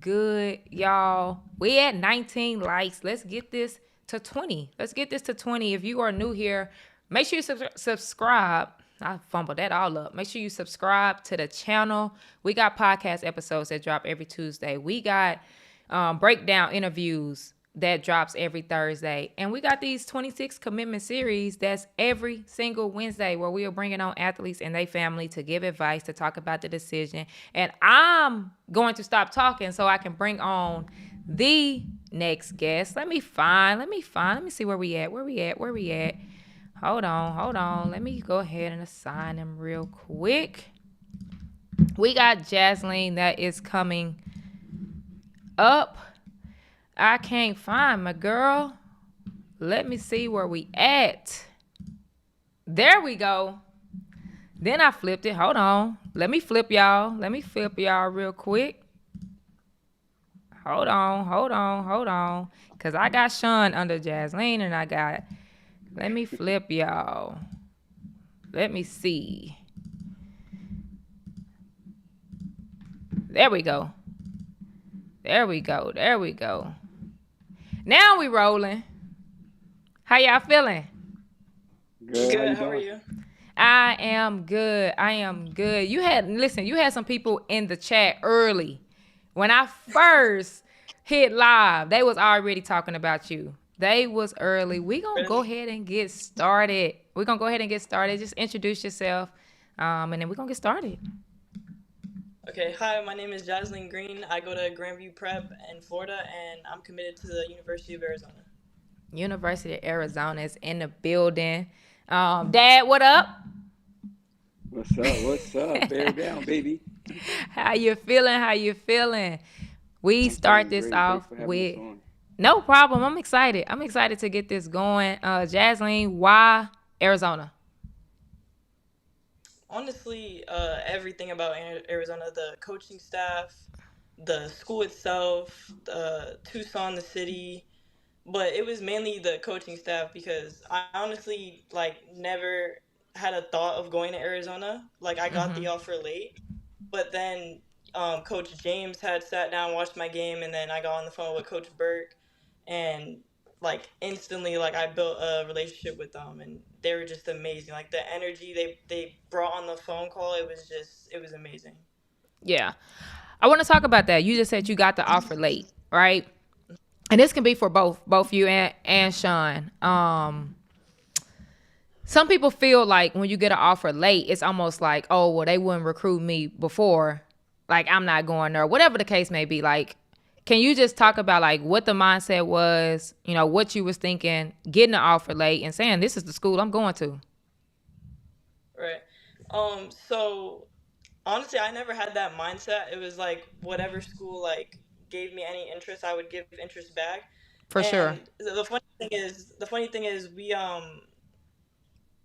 good, y'all. We at 19 likes. Let's get this to 20. Let's get this to 20. If you are new here, make sure you subscribe. I fumbled that all up. Make sure you subscribe to the channel. We got podcast episodes that drop every Tuesday. We got breakdown interviews that drops every Thursday. And we got these 26 commitment series that's every single Wednesday where we are bringing on athletes and their family to give advice, to talk about the decision. And I'm going to stop talking so I can bring on the next guest. Let me see where we at. Hold on. Let me go ahead and assign them real quick. We got Jasleen that is coming up. I can't find my girl. Let me see where we at. There we go. Then I flipped it. Hold on. Let me flip y'all real quick. Hold on. Because I got Sean under Jasleen and I got... Let me flip y'all. Let me see. There we go. Now we rolling. How y'all feeling? Good. How are you? I am good. You had some people in the chat early. When I first hit live, they was already talking about you. They was early. We gonna go ahead and get started. Just introduce yourself, and then we're gonna get started. Okay, hi, my name is Jasine Green. I go to Grandview Prep in Florida, and I'm committed to the University of Arizona. University of Arizona is in the building. Dad, what up? What's up? Bear down, baby. How you feeling? We start this off with... No problem. I'm excited to get this going. Jasleen, why Arizona? Honestly, everything about Arizona, the coaching staff, the school itself, Tucson, the city, but it was mainly the coaching staff because I honestly never had a thought of going to Arizona. Like I got the offer late, but then Coach James had sat down, watched my game, and then I got on the phone with Coach Burke, and instantly I built a relationship with them, and they were just amazing. Like the energy they brought on the phone call, it was amazing. Yeah, I want to talk about that. You just said you got the offer late, right? And this can be for both you and Sean. Some people feel like when you get an offer late, it's almost like, oh, well, they wouldn't recruit me before. Like, I'm not going there. Whatever the case may be. Like, can you just talk about, like, what the mindset was, what you was thinking, getting an offer late and saying, this is the school I'm going to? Right. So, honestly, I never had that mindset. It was like, whatever school, gave me any interest, I would give interest back. For sure. The funny thing is,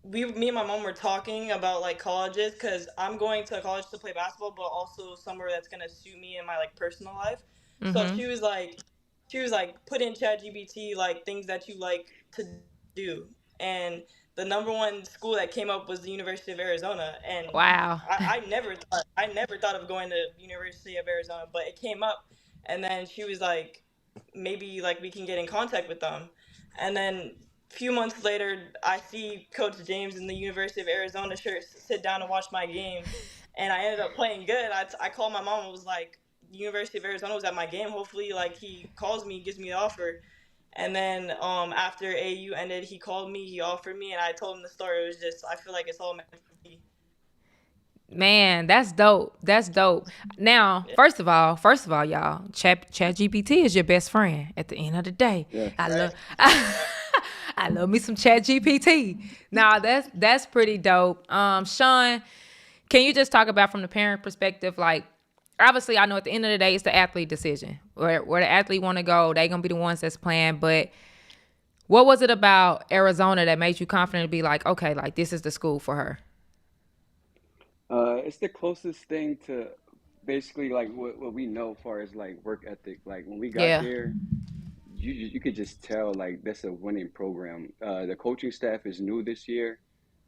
me and my mom were talking about colleges because I'm going to college to play basketball, but also somewhere that's gonna suit me in my personal life. So she was like, put in ChatGPT things that you like to do, and the number one school that came up was the University of Arizona. And wow, I never thought of going to University of Arizona, but it came up, and then she was like, maybe we can get in contact with them, and then few months later, I see Coach James in the University of Arizona shirt sit down and watch my game, and I ended up playing good. I called my mom and was like, the University of Arizona was at my game. Hopefully, he calls me, gives me the offer. And then after AU ended, he called me, he offered me, and I told him the story. It was just, I feel like it's all meant to be. Man, that's dope. Now, yeah. First of all, y'all, ChatGPT is your best friend at the end of the day. Yeah. I love me some ChatGPT. Now, that's pretty dope. Sean, can you just talk about from the parent perspective, obviously I know at the end of the day it's the athlete decision. Where the athlete want to go, they going to be the ones that's playing, but what was it about Arizona that made you confident to be like, okay, this is the school for her? It's the closest thing to basically what we know as far as work ethic. When we got there, you could just tell that's a winning program. The coaching staff is new this year,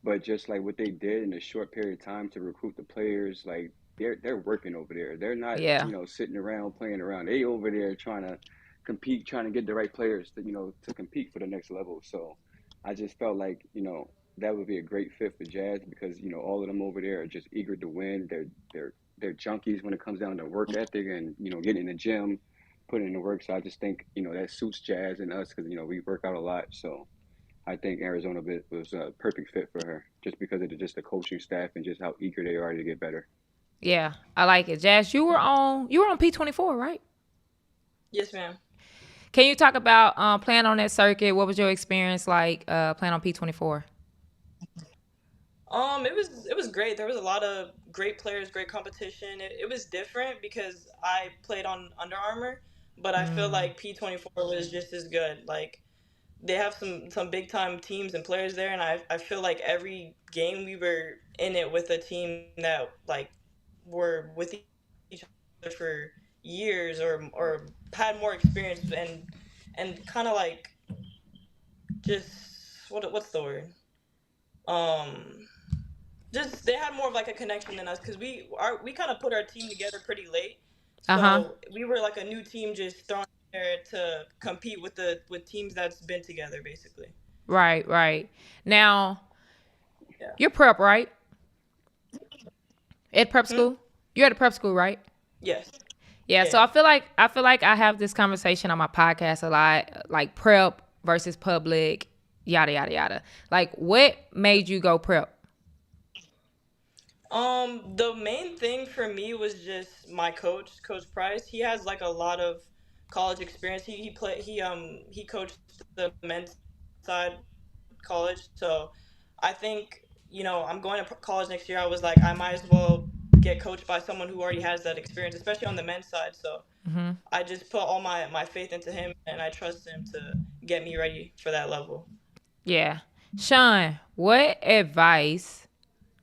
but just like what they did in a short period of time to recruit the players, like they're working over there. They're not, Yeah. sitting around playing around. They over there trying to compete, trying to get the right players to, to compete for the next level. So I just felt like, that would be a great fit for Jazz because, all of them over there are just eager to win. They're junkies when it comes down to work ethic and, getting in the gym, putting in the work. So I just think, that suits Jazz and us because, we work out a lot. So I think Arizona was a perfect fit for her just because of just the coaching staff and just how eager they are to get better. Yeah, I like it. Jazz, you were on P24, right? Yes, ma'am. Can you talk about playing on that circuit? What was your experience like playing on P24? It was great. There was a lot of great players, great competition. It was different because I played on Under Armour, but I feel like P24 was just as good. Like they have some big time teams and players there, and I feel like every game we were in it with a team that like were with each other for years or had more experience and kind of like just what's the word um just they had more of like a connection than us because we kind of put our team together pretty late, Uh huh. so we were like a new team just thrown there to compete with teams that's been together basically. Right, right. Now, Yeah. you're prep, right? At prep Hmm? school? You're at a prep school, right? Yes. Yeah, so Yeah. I feel like I have this conversation on my podcast a lot, like prep versus public, yada yada yada. Like, what made you go prep? The main thing for me was just my Coach Price. He has like a lot of college experience. He coached the men's side college. So I think, I'm going to college next year. I was like, I might as well get coached by someone who already has that experience, especially on the men's side. So I just put all my faith into him and I trust him to get me ready for that level. Yeah, Sean, what advice?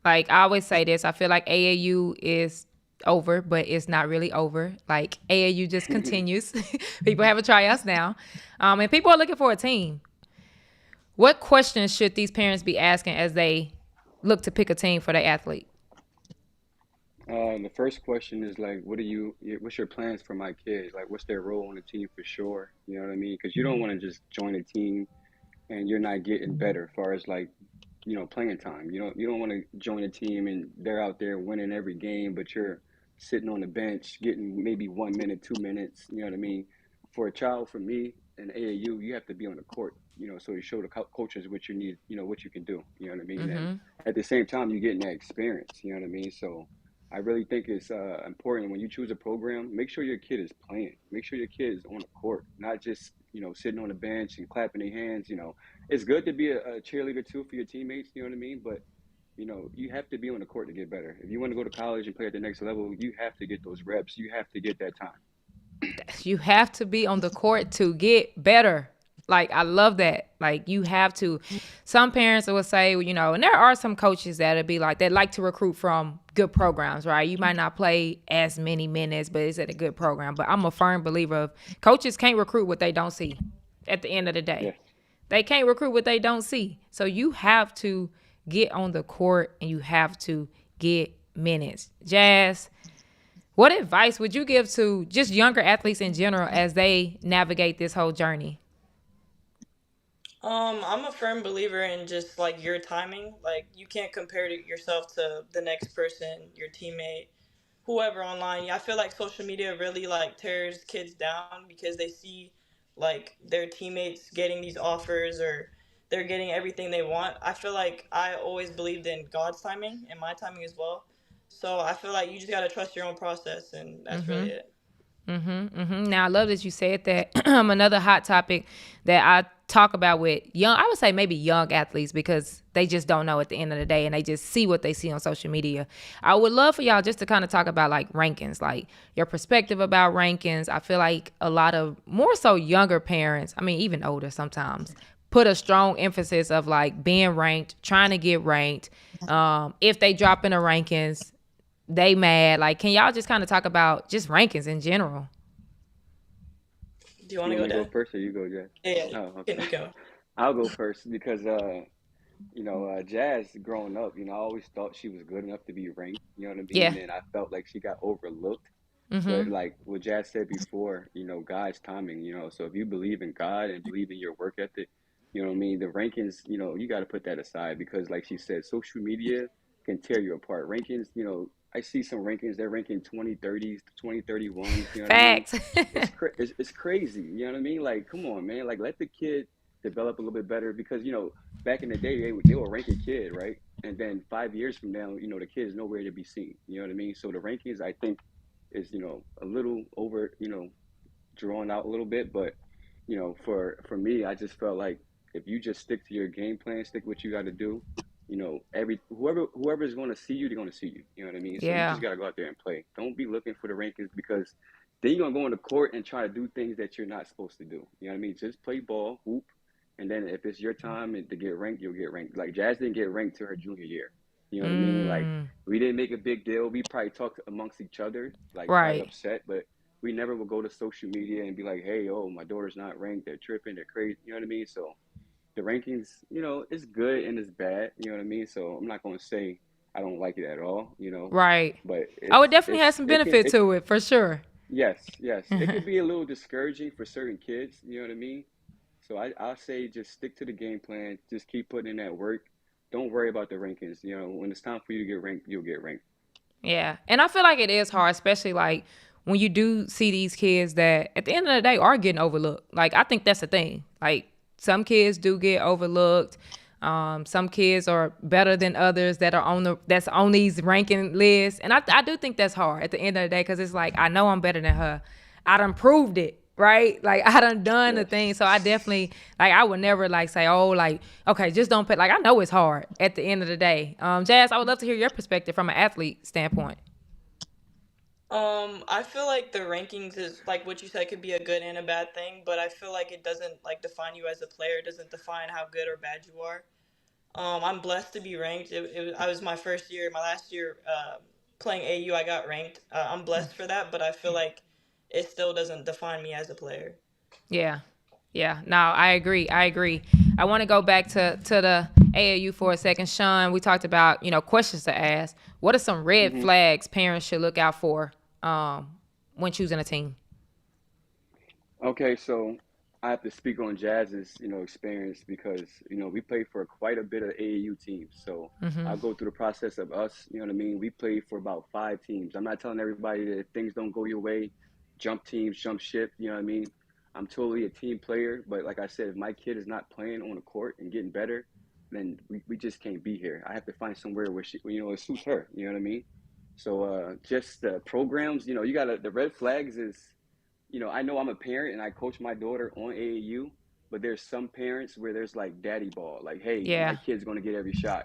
Like I always say this, I feel like AAU is over, but it's not really over. Like AAU just continues. People have a tryouts now, and people are looking for a team. What questions should these parents be asking as they look to pick a team for their athlete? The first question is like, what's your plans for my kids? Like, what's their role on the team for sure? You know what I mean? Because you don't want to just join a team and you're not getting better as far as like, playing time. You don't want to join a team and they're out there winning every game, but you're sitting on the bench getting maybe 1 minute, 2 minutes. You know what I mean? For a child, for me in AAU, you have to be on the court. So you show the coaches what you need. What you can do. You know what I mean? And at the same time, you're getting that experience. You know what I mean? So I really think it's important when you choose a program. Make sure your kid is playing. Make sure your kid is on the court, not just sitting on the bench and clapping their hands. It's good to be a cheerleader too for your teammates. You know what I mean? But you have to be on the court to get better. If you want to go to college and play at the next level, you have to get those reps. You have to get that time. You have to be on the court to get better. Like I love that. Like you have to. Some parents will say, and there are some coaches that'll be like they like to recruit from good programs, right? You might not play as many minutes, but it's at a good program. But I'm a firm believer of coaches can't recruit what they don't see. At the end of the day, Yes. they can't recruit what they don't see. So you have to get on the court and you have to get minutes. Jazz, what advice would you give to just younger athletes in general as they navigate this whole journey? I'm a firm believer in just like your timing. Like you can't compare yourself to the next person, your teammate, whoever online. I feel like social media really like tears kids down because they see like their teammates getting these offers or they're getting everything they want. I feel like I always believed in God's timing and my timing as well. So I feel like you just gotta trust your own process, and that's really it. Now, I love that you said that. Another hot topic that I talk about with I would say maybe young athletes because they just don't know at the end of the day and they just see what they see on social media. I would love for y'all just to kind of talk about like rankings, like your perspective about rankings. I feel like a lot of more so younger parents, I mean, even older sometimes, put a strong emphasis of like being ranked, trying to get ranked. If they drop in the rankings, they mad. Like, can y'all just kind of talk about just rankings in general? Do you want You to want go, me to go Dan? first or you go, Jay? Yeah, Oh, can okay. you go? I'll go first because Jazz growing up, I always thought she was good enough to be ranked. You know what I Yeah. mean? And I felt like she got overlooked. But Mm-hmm. like what Jazz said before, God's timing. So if you believe in God and believe in your work ethic, you know what I mean. The rankings, you got to put that aside because, like she said, social media can tear you apart. Rankings, I see some rankings they're ranking 2030s, 2031s. You know what I mean? Facts. It's crazy. You know what I mean? Like, come on, man. Like, let the kid develop a little bit better because back in the day they will rank a kid, right? And then 5 years from now, the kid is nowhere to be seen. You know what I mean? So the rankings, I think, is a little over, drawn out a little bit. But for me, I just felt like if you just stick to your game plan, stick what you got to do, every whoever is going to see you, they're going to see you. You know what I mean? So you Yeah. just got to go out there and play. Don't be looking for the rankings because then you're gonna go into court and try to do things that you're not supposed to do. You know what I mean? Just play ball, hoop, and then if it's your time to get ranked, you'll get ranked. Like Jazz didn't get ranked to her junior year. You know what I mean? Like Mm. we didn't make a big deal. We probably talked amongst each other, like probably Right. upset, but we never would go to social media and be like, "Hey, oh, my daughter's not ranked. They're tripping. They're crazy." You know what I mean? So the rankings, it's good and it's bad. You know what I mean? So I'm not gonna say I don't like it at all. Right. But Oh, it it's definitely has it's some it can benefit it to it for sure. yes, yes, it could be a little discouraging for certain kids. You know what I mean? So I'll say just stick to the game plan. Just keep putting in that work. Don't worry about the rankings. When it's time for you to get ranked, you'll get ranked. Yeah. And I feel like it is hard, especially like when you do see these kids that at the end of the day are getting overlooked. Like I think that's the thing. Like some kids do get overlooked. Some kids are better than others that are that's on these ranking lists. And I do think that's hard at the end of the day because it's like I know I'm better than her. I done proved it. Right, like I done the Yes. thing, so I definitely like I would never like say, oh, like okay, just don't pay. Like I know it's hard at the end of the day. Jazz, I would love to hear your perspective from an athlete standpoint. I feel like the rankings is like what you said could be a good and a bad thing, but I feel like it doesn't like define you as a player. It doesn't define how good or bad you are. I'm blessed to be ranked. I was my first year, my last year playing AU. I got ranked. I'm blessed for that, but I feel like it still doesn't define me as a player. Yeah. Yeah. No, I agree. I agree. I want to go back to the AAU for a second. Sean, we talked about, questions to ask. What are some red hmm flags parents should look out for when choosing a team? Okay, so I have to speak on Jazz's, experience because, we played for quite a bit of AAU teams. So I'll go through the process of us, you know what I mean? We played for about 5 teams. I'm not telling everybody that if things don't go your way, jump teams, jump ship, you know what I mean? I'm totally a team player, but like I said, if my kid is not playing on the court and getting better, then we just can't be here. I have to find somewhere where she, it suits her, you know what I mean? So just the programs, you got to, the red flags is, I know I'm a parent and I coach my daughter on AAU, but there's some parents where there's like daddy ball, like, hey, my Yeah. kid's going to get every shot.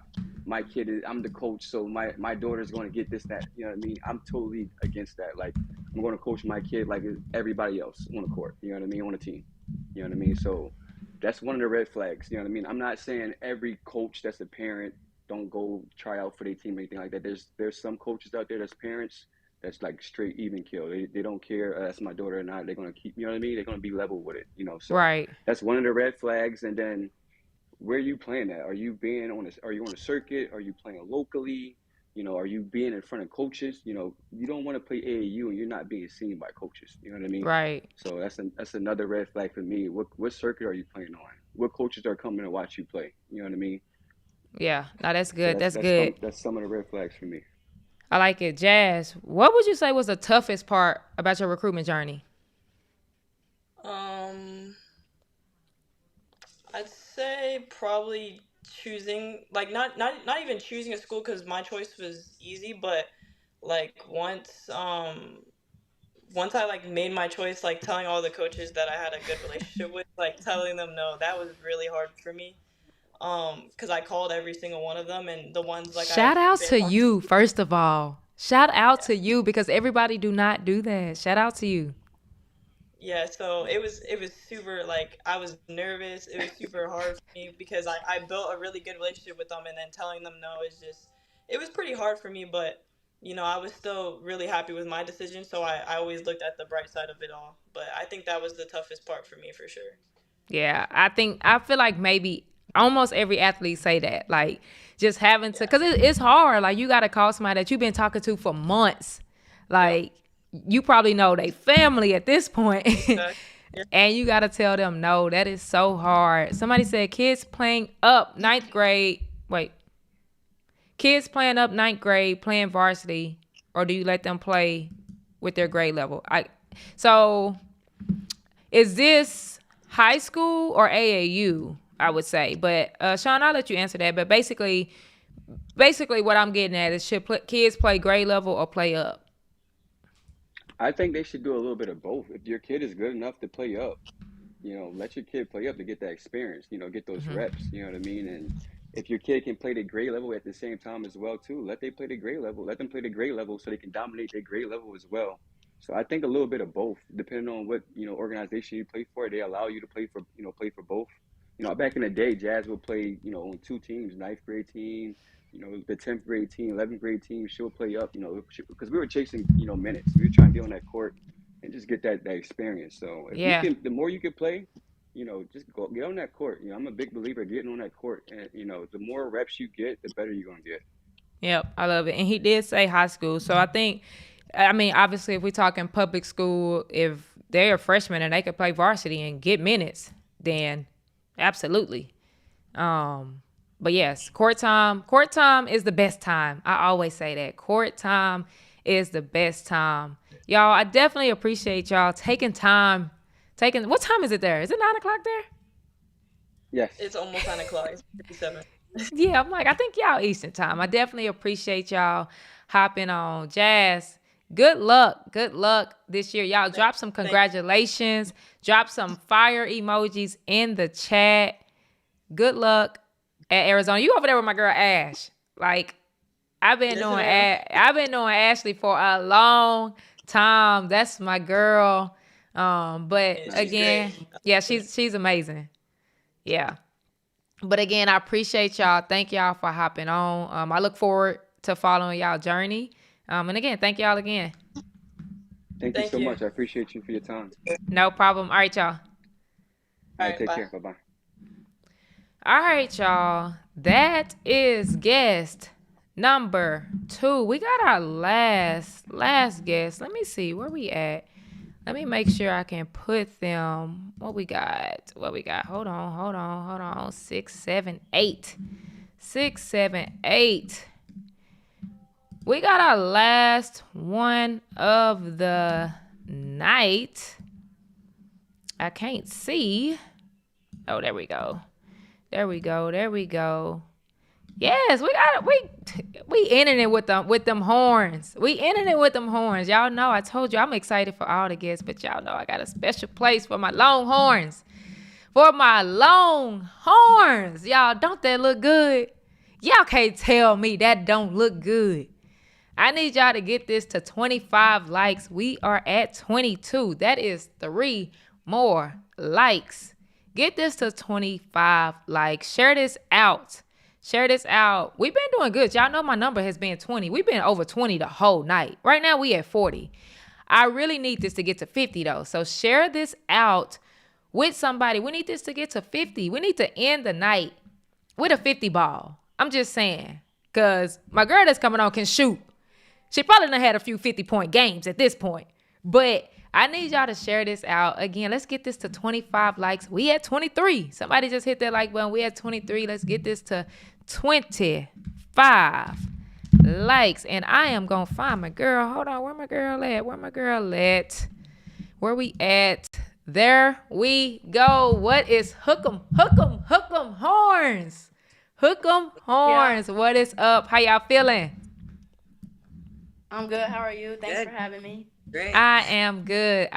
I'm the coach, so my daughter's going to get this, that. You know what I mean? I'm totally against that. Like, I'm going to coach my kid like everybody else on the court. You know what I mean? On a team. You know what I mean? So that's one of the red flags. You know what I mean? I'm not saying every coach that's a parent don't go try out for their team or anything like that. There's some coaches out there that's parents that's like straight even kill. They don't care that's my daughter or not. They're gonna keep, you know what I mean? They're gonna be level with it. So Right. that's one of the red flags. And then where are you playing at? Are you on a circuit? Are you playing locally? Are you being in front of coaches? You don't want to play AAU and you're not being seen by coaches. You know what I mean? Right. So that's another red flag for me. What circuit are you playing on? What coaches are coming to watch you play? You know what I mean? Yeah. No, that's So good. That's good. that's some of the red flags for me. I like it. Jazz, what would you say was the toughest part about your recruitment journey? Um, I'd say probably choosing like not even choosing a school because my choice was easy, but like once I like made my choice, like telling all the coaches that I had a good relationship with, like telling them no, that was really hard for me. Because I called every single one of them, and the ones like I've Shout out been to on. you, first of all. Shout out Yeah, to you because everybody do not do that. Shout out to you. yeah. So it was super like I was nervous. It was super hard for me because I built a really good relationship with them, and then telling them no is just it was pretty hard for me, but. I was still really happy with my decision, so I always looked at the bright side of it all. But I think that was the toughest part for me for sure. Yeah, I feel like maybe almost every athlete say that. Like, just having to, because it's hard. Like, you got to call somebody that you've been talking to for months. Like, you probably know they family at this point. And you got to tell them no. That is so hard. Somebody said kids playing up ninth grade. Wait. Kids playing up ninth grade, playing varsity, or do you let them play with their grade level? So is this high school or AAU, I would say. But Sean, I'll let you answer that. But basically what I'm getting at is, should kids play grade level or play up? I think they should do a little bit of both. If your kid is good enough to play up, let your kid play up to get that experience, get those reps, you know what I mean? And if your kid can play the grade level at the same time as well too, let them play the grade level so they can dominate their grade level as well. So I think a little bit of both, depending on what, organization you play for, they allow you to play for both. Back in the day, Jazz would play, on two teams, ninth grade team, the 10th grade team, 11th grade team, she'll play up, because we were chasing, minutes. We were trying to get on that court and just get that experience. So if you can, the more you can play, just get on that court. I'm a big believer getting on that court, and the more reps you get, the better you're gonna get. Yep, I love it. And he did say high school, so I mean, obviously, if we're talking public school, if they're a freshman and they could play varsity and get minutes, then absolutely. But yes, court time is the best time. I always say that. Court time is the best time. Y'all, I definitely appreciate y'all taking time. What time is it there? Is it 9 o'clock there? Yes. It's almost 9 o'clock. It's 57. Yeah, I'm like, I think y'all Eastern time. I definitely appreciate y'all hopping on. Jazz, good luck this year. Y'all drop some congratulations. Drop some fire emojis in the chat. Good luck at Arizona. You over there with my girl Ash. Like, I've been knowing Ashley for a long time. That's my girl. But again, she's amazing. Yeah. But again, I appreciate y'all. Thank y'all for hopping on. I look forward to following y'all journey. And again, thank y'all again. Thank you so much. I appreciate you for your time. No problem. All right, y'all. All right, take care. Bye-bye. All right, y'all. That is guest number 2. We got our last guest. Let me see where we at. Let me make sure I can put them. What we got? Hold on. 6, 7, 8. 6, 7, 8. We got our last one of the night. I can't see. Oh, there we go. Yes, we got it. We ending it with them horns. Y'all know I told you I'm excited for all the guests, but y'all know I got a special place for my Longhorns. Y'all, don't that look good? Y'all can't tell me that don't look good. I need y'all to get this to 25 likes. We are at 22. That is 3 more likes. Get this to 25 likes. Share this out. We've been doing good. Y'all know my number has been 20. We've been over 20 the whole night. Right now we at 40. I really need this to get to 50 though. So share this out with somebody. We need this to get to 50. We need to end the night with a 50 ball. I'm just saying. Because my girl that's coming on can shoot. She probably done had a few 50-point games at this point. But I need y'all to share this out. Again, let's get this to 25 likes. We at 23. Somebody just hit that like button. We at 23. Let's get this to 25 likes. And I am going to find my girl. Hold on. Where my girl at? Where we at? There we go. What is hook 'em horns? Hook 'em horns. Yeah. What is up? How y'all feeling? I'm good. How are you? Thanks for having me. Great. I am good.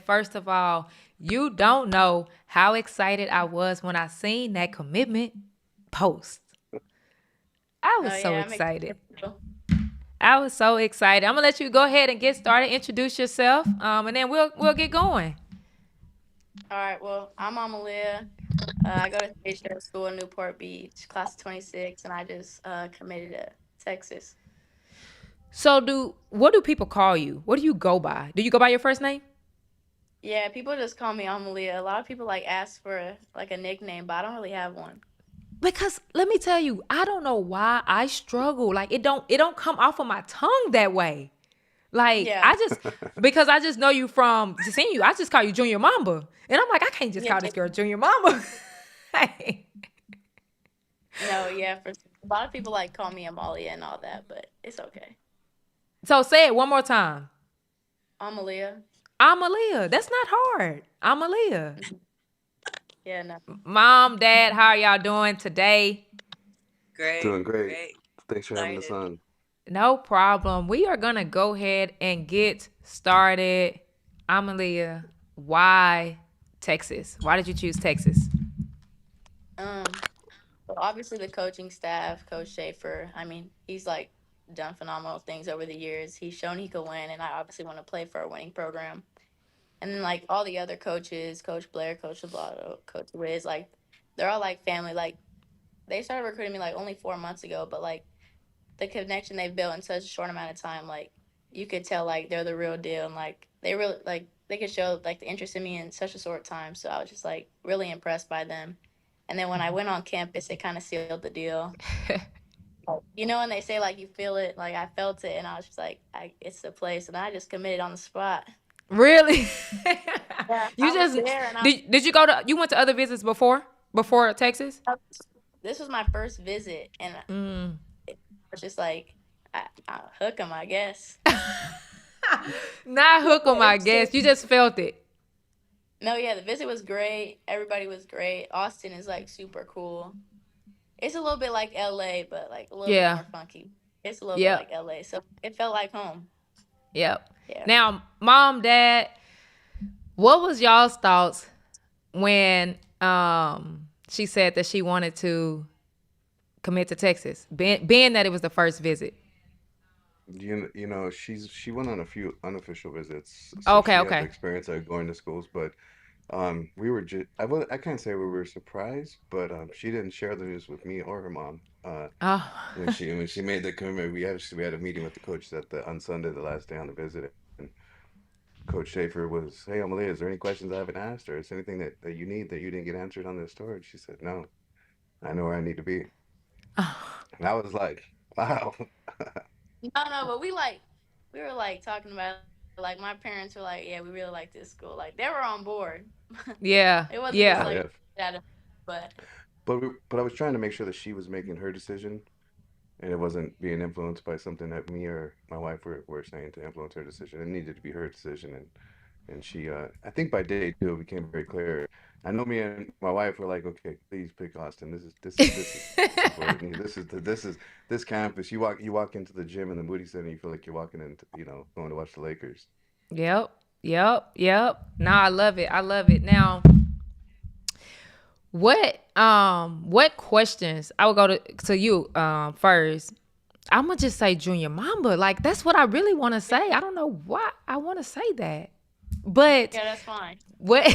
First of all, you don't know how excited I was when I seen that commitment post. I was so excited. I was so excited. I'm gonna let you go ahead and get started. Introduce yourself, and then we'll get going. All right. Well, I'm Amalia. I go to stage show school in Newport Beach, class of 26, and I just committed to Texas. So what do people call you? What do you go by? Do you go by your first name? Yeah, people just call me Amalia. A lot of people ask for a nickname, but I don't really have one. Because let me tell you, I don't know why I struggle. Like it don't come off of my tongue that way. Like Yeah. because I just know you from just seeing you. I just call you Junior Mamba, and I'm like, I can't just Yeah. call this girl Junior Mamba. No, yeah, for a lot of people like call me Amalia and all that, but it's okay. So say it one more time. Amalia. Amalia. That's not hard. Amalia. Yeah, no. Mom, Dad, how are y'all doing today? Great, Doing great. great. Thanks for having us Excited. on. No problem. We are gonna go ahead and get started. Amalia, why Texas? Why did you choose Texas? So obviously the coaching staff, Coach Schaefer, I mean, he's like done phenomenal things over the years. He's shown he could win, and I obviously want to play for a winning program. And then like all the other coaches, Coach Blair, Coach Sablato, Coach Wiz, like they're all like family. Like they started recruiting me like only 4 months ago, but like the connection they've built in such a short amount of time, like you could tell like they're the real deal, and like they really like they could show like the interest in me in such a short time. So I was just like really impressed by them. And then when I went on campus, it kind of sealed the deal. You know, when they say like you feel it, like I felt it, and I was just like, it's the place, and I just committed on the spot. Really? Yeah, You I was just there, and did you go to you went to other visits before Texas? this was my first visit, and it was just like I hook them, I guess. Not hook 'em, It I was guess. You just felt it. No, yeah, the visit was great. Everybody was great. Austin is like super cool. It's a little bit like LA, but like a little bit Yeah. more funky. It's a little bit Yep. like LA, so it felt like home. Yep. Yeah. Now, Mom, Dad, what was y'all's thoughts when she said that she wanted to commit to Texas, being that it was the first visit? You know, she went on a few unofficial visits, so Okay, she had the okay. experience of going to schools. But we were just I can't say we were surprised, but she didn't share the news with me or her mom. Oh. When she made the commitment, we had a meeting with the coach on Sunday, the last day on the visit, and Coach Schaefer was, "Hey, Amalia, is there any questions I haven't asked, or is there anything that you need that you didn't get answered on this tour?" And she said, "No, I know where I need to be." And I was like, "Wow." No, but we were like talking about it. Like my parents were like, yeah, we really like this school. Like they were on board. Yeah. It wasn't just Yeah. Oh like yeah. out of, but But I was trying to make sure that she was making her decision and it wasn't being influenced by something that me or my wife were saying to influence her decision. It needed to be her decision, and she I think by day two it became very clear. I know me and my wife were like, okay, please pick Austin. This is where we need. This campus. You walk into the gym in the Moody Center, you feel like you're walking into, going to watch the Lakers. Yep. Yep. Yep. No, I love it. I love it. Now, what questions? I will go to you first. I'm gonna just say Junior Mamba. Like that's what I really want to say. I don't know why I want to say that, but yeah, that's fine. what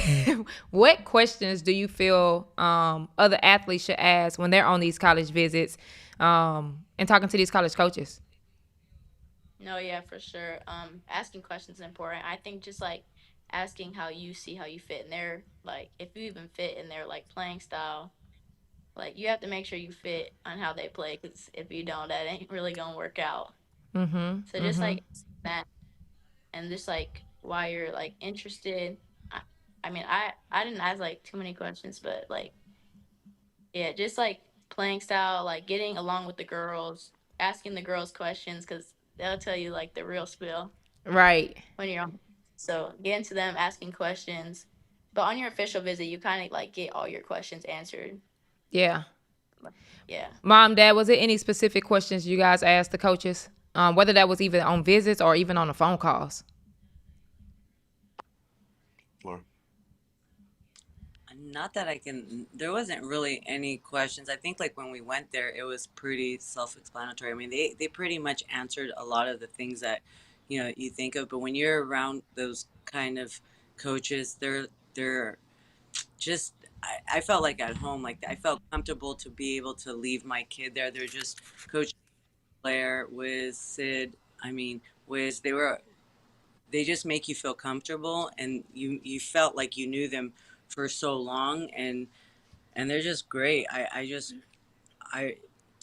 what questions do you feel other athletes should ask when they're on these college visits and talking to these college coaches? No, yeah, for sure. Asking questions is important. I think just like asking how you see how you fit in their like if you even fit in their like playing style. Like you have to make sure you fit on how they play, because if you don't, that ain't really gonna work out. So just like that, and just like why you're like interested. I, I mean, I didn't ask like too many questions, but like yeah, just like playing style, like getting along with the girls, asking the girls questions, because they'll tell you like the real spiel Right. when you're on. So getting to them, asking questions, but on your official visit, you kind of like get all your questions answered. Yeah. Yeah. Mom, Dad, was there any specific questions you guys asked the coaches? Whether that was even on visits or even on the phone calls? Laura. Not that I can, there wasn't really any questions. I think like when we went there, it was pretty self-explanatory. I mean, they pretty much answered a lot of the things that, you think of. But when you're around those kind of coaches, they're just, I felt like at home. Like I felt comfortable to be able to leave my kid there. They're just Coach Blair, Wiz, Sid. I mean, Wiz, they just make you feel comfortable, and you felt like you knew them for so long, and they're just great. I just I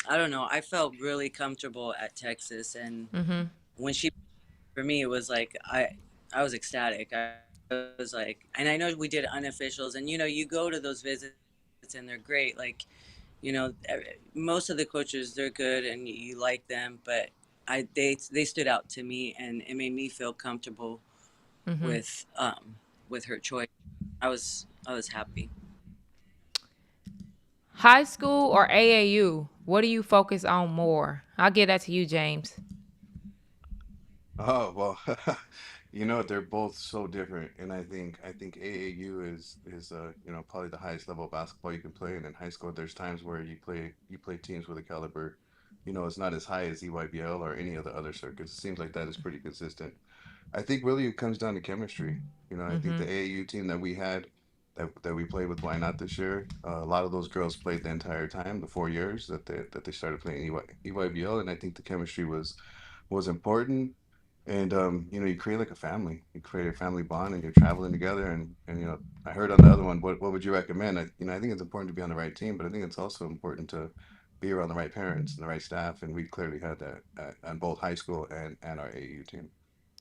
I don't know. I felt really comfortable at Texas, and Mm-hmm. when she for me, it was like I was ecstatic. I was like, and I know we did unofficials, and you go to those visits and they're great. Like, most of the coaches they're good and you like them, but they stood out to me, and it made me feel comfortable Mm-hmm. with her choice. I was happy. High school or AAU? What do you focus on more? I'll give that to you, James. Oh well, they're both so different, and I think AAU is probably the highest level of basketball you can play, and in high school there's times where you play teams with a caliber, it's not as high as EYBL or any of the other circuits. It seems like that is pretty consistent. I think really it comes down to chemistry. I think Mm-hmm. the AAU team that we had that we played with Why Not this year, a lot of those girls played the entire time, the 4 years that they started playing EYBL, and I think the chemistry was important. And you create like a family. You create a family bond, and you're traveling together. And I heard on the other one, what would you recommend? I think it's important to be on the right team, but I think it's also important to be around the right parents and the right staff. And we clearly had that on both high school and our AAU team.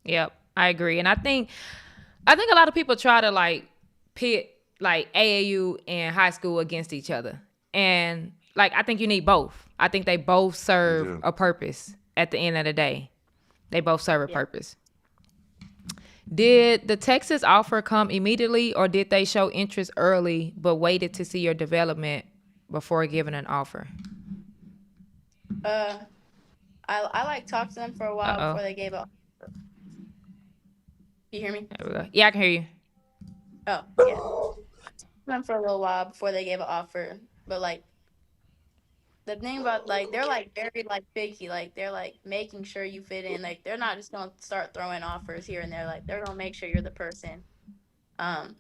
Yep, I agree. And I think a lot of people try to like pit like AAU and high school against each other. And like I think you need both. I think they both You serve do. a purpose at the end of the day. They both serve a Yeah. purpose. Did the Texas offer come immediately or did they show interest early but waited to see your development before giving an offer? Uh, I like talked to them for a while Uh before they gave up. You hear me? oh. Yeah, I can hear you. Oh yeah, them for a little while before they gave an offer. But like the thing about like they're like very like picky. Like they're like making sure you fit in. Like they're not just gonna start throwing offers here and there. Like they're gonna make sure you're the person. Um,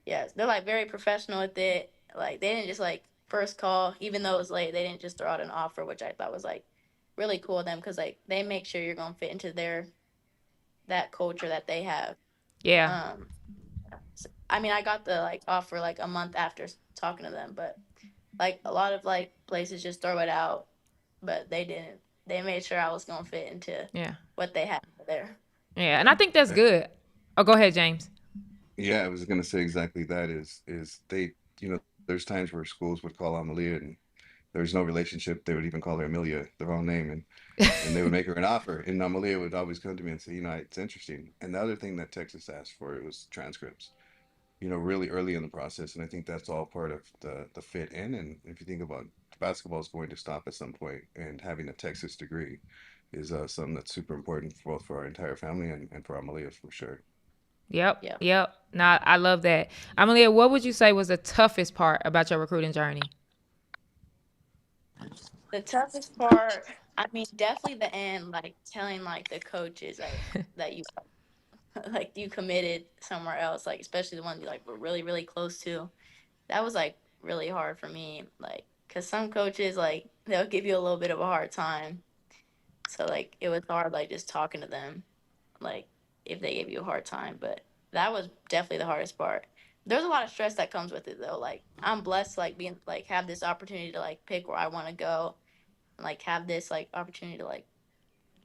yes, they're like very professional with it. Like they didn't just like first call, even though it was late. They didn't just throw out an offer, which I thought was like really cool of them because like they make sure you're gonna fit into their that culture that they have. Yeah. Um, I mean, I got the like offer like a month after talking to them, but like a lot of like places just throw it out, but they didn't. They made sure I was gonna fit into Yeah. what they had there. Yeah. And I think that's Uh, good. Oh, go ahead, James. Yeah, I was gonna say exactly that is they there's times where schools would call Amalia and there's no relationship. They would even call her Amelia, the wrong name, and they would make her an offer. And Amalia would always come to me and say, it's interesting. And the other thing that Texas asked for it was transcripts, really early in the process. And I think that's all part of the fit in. And if you think about basketball is going to stop at some point, and having a Texas degree is something that's super important for both for our entire family and for Amalia for sure. Yep. Yeah. Yep. Nah, I love that. Amalia, what would you say was the toughest part about your recruiting journey? The toughest part, I mean, definitely the end, like telling like the coaches like that you like you committed somewhere else, like especially the ones you like were really really close to. That was like really hard for me, like because some coaches like they'll give you a little bit of a hard time. So like it was hard like just talking to them, like if they gave you a hard time. But that was definitely the hardest part. There's a lot of stress that comes with it though. Like I'm blessed to like being like have this opportunity to like pick where I want to go and like have this like opportunity to like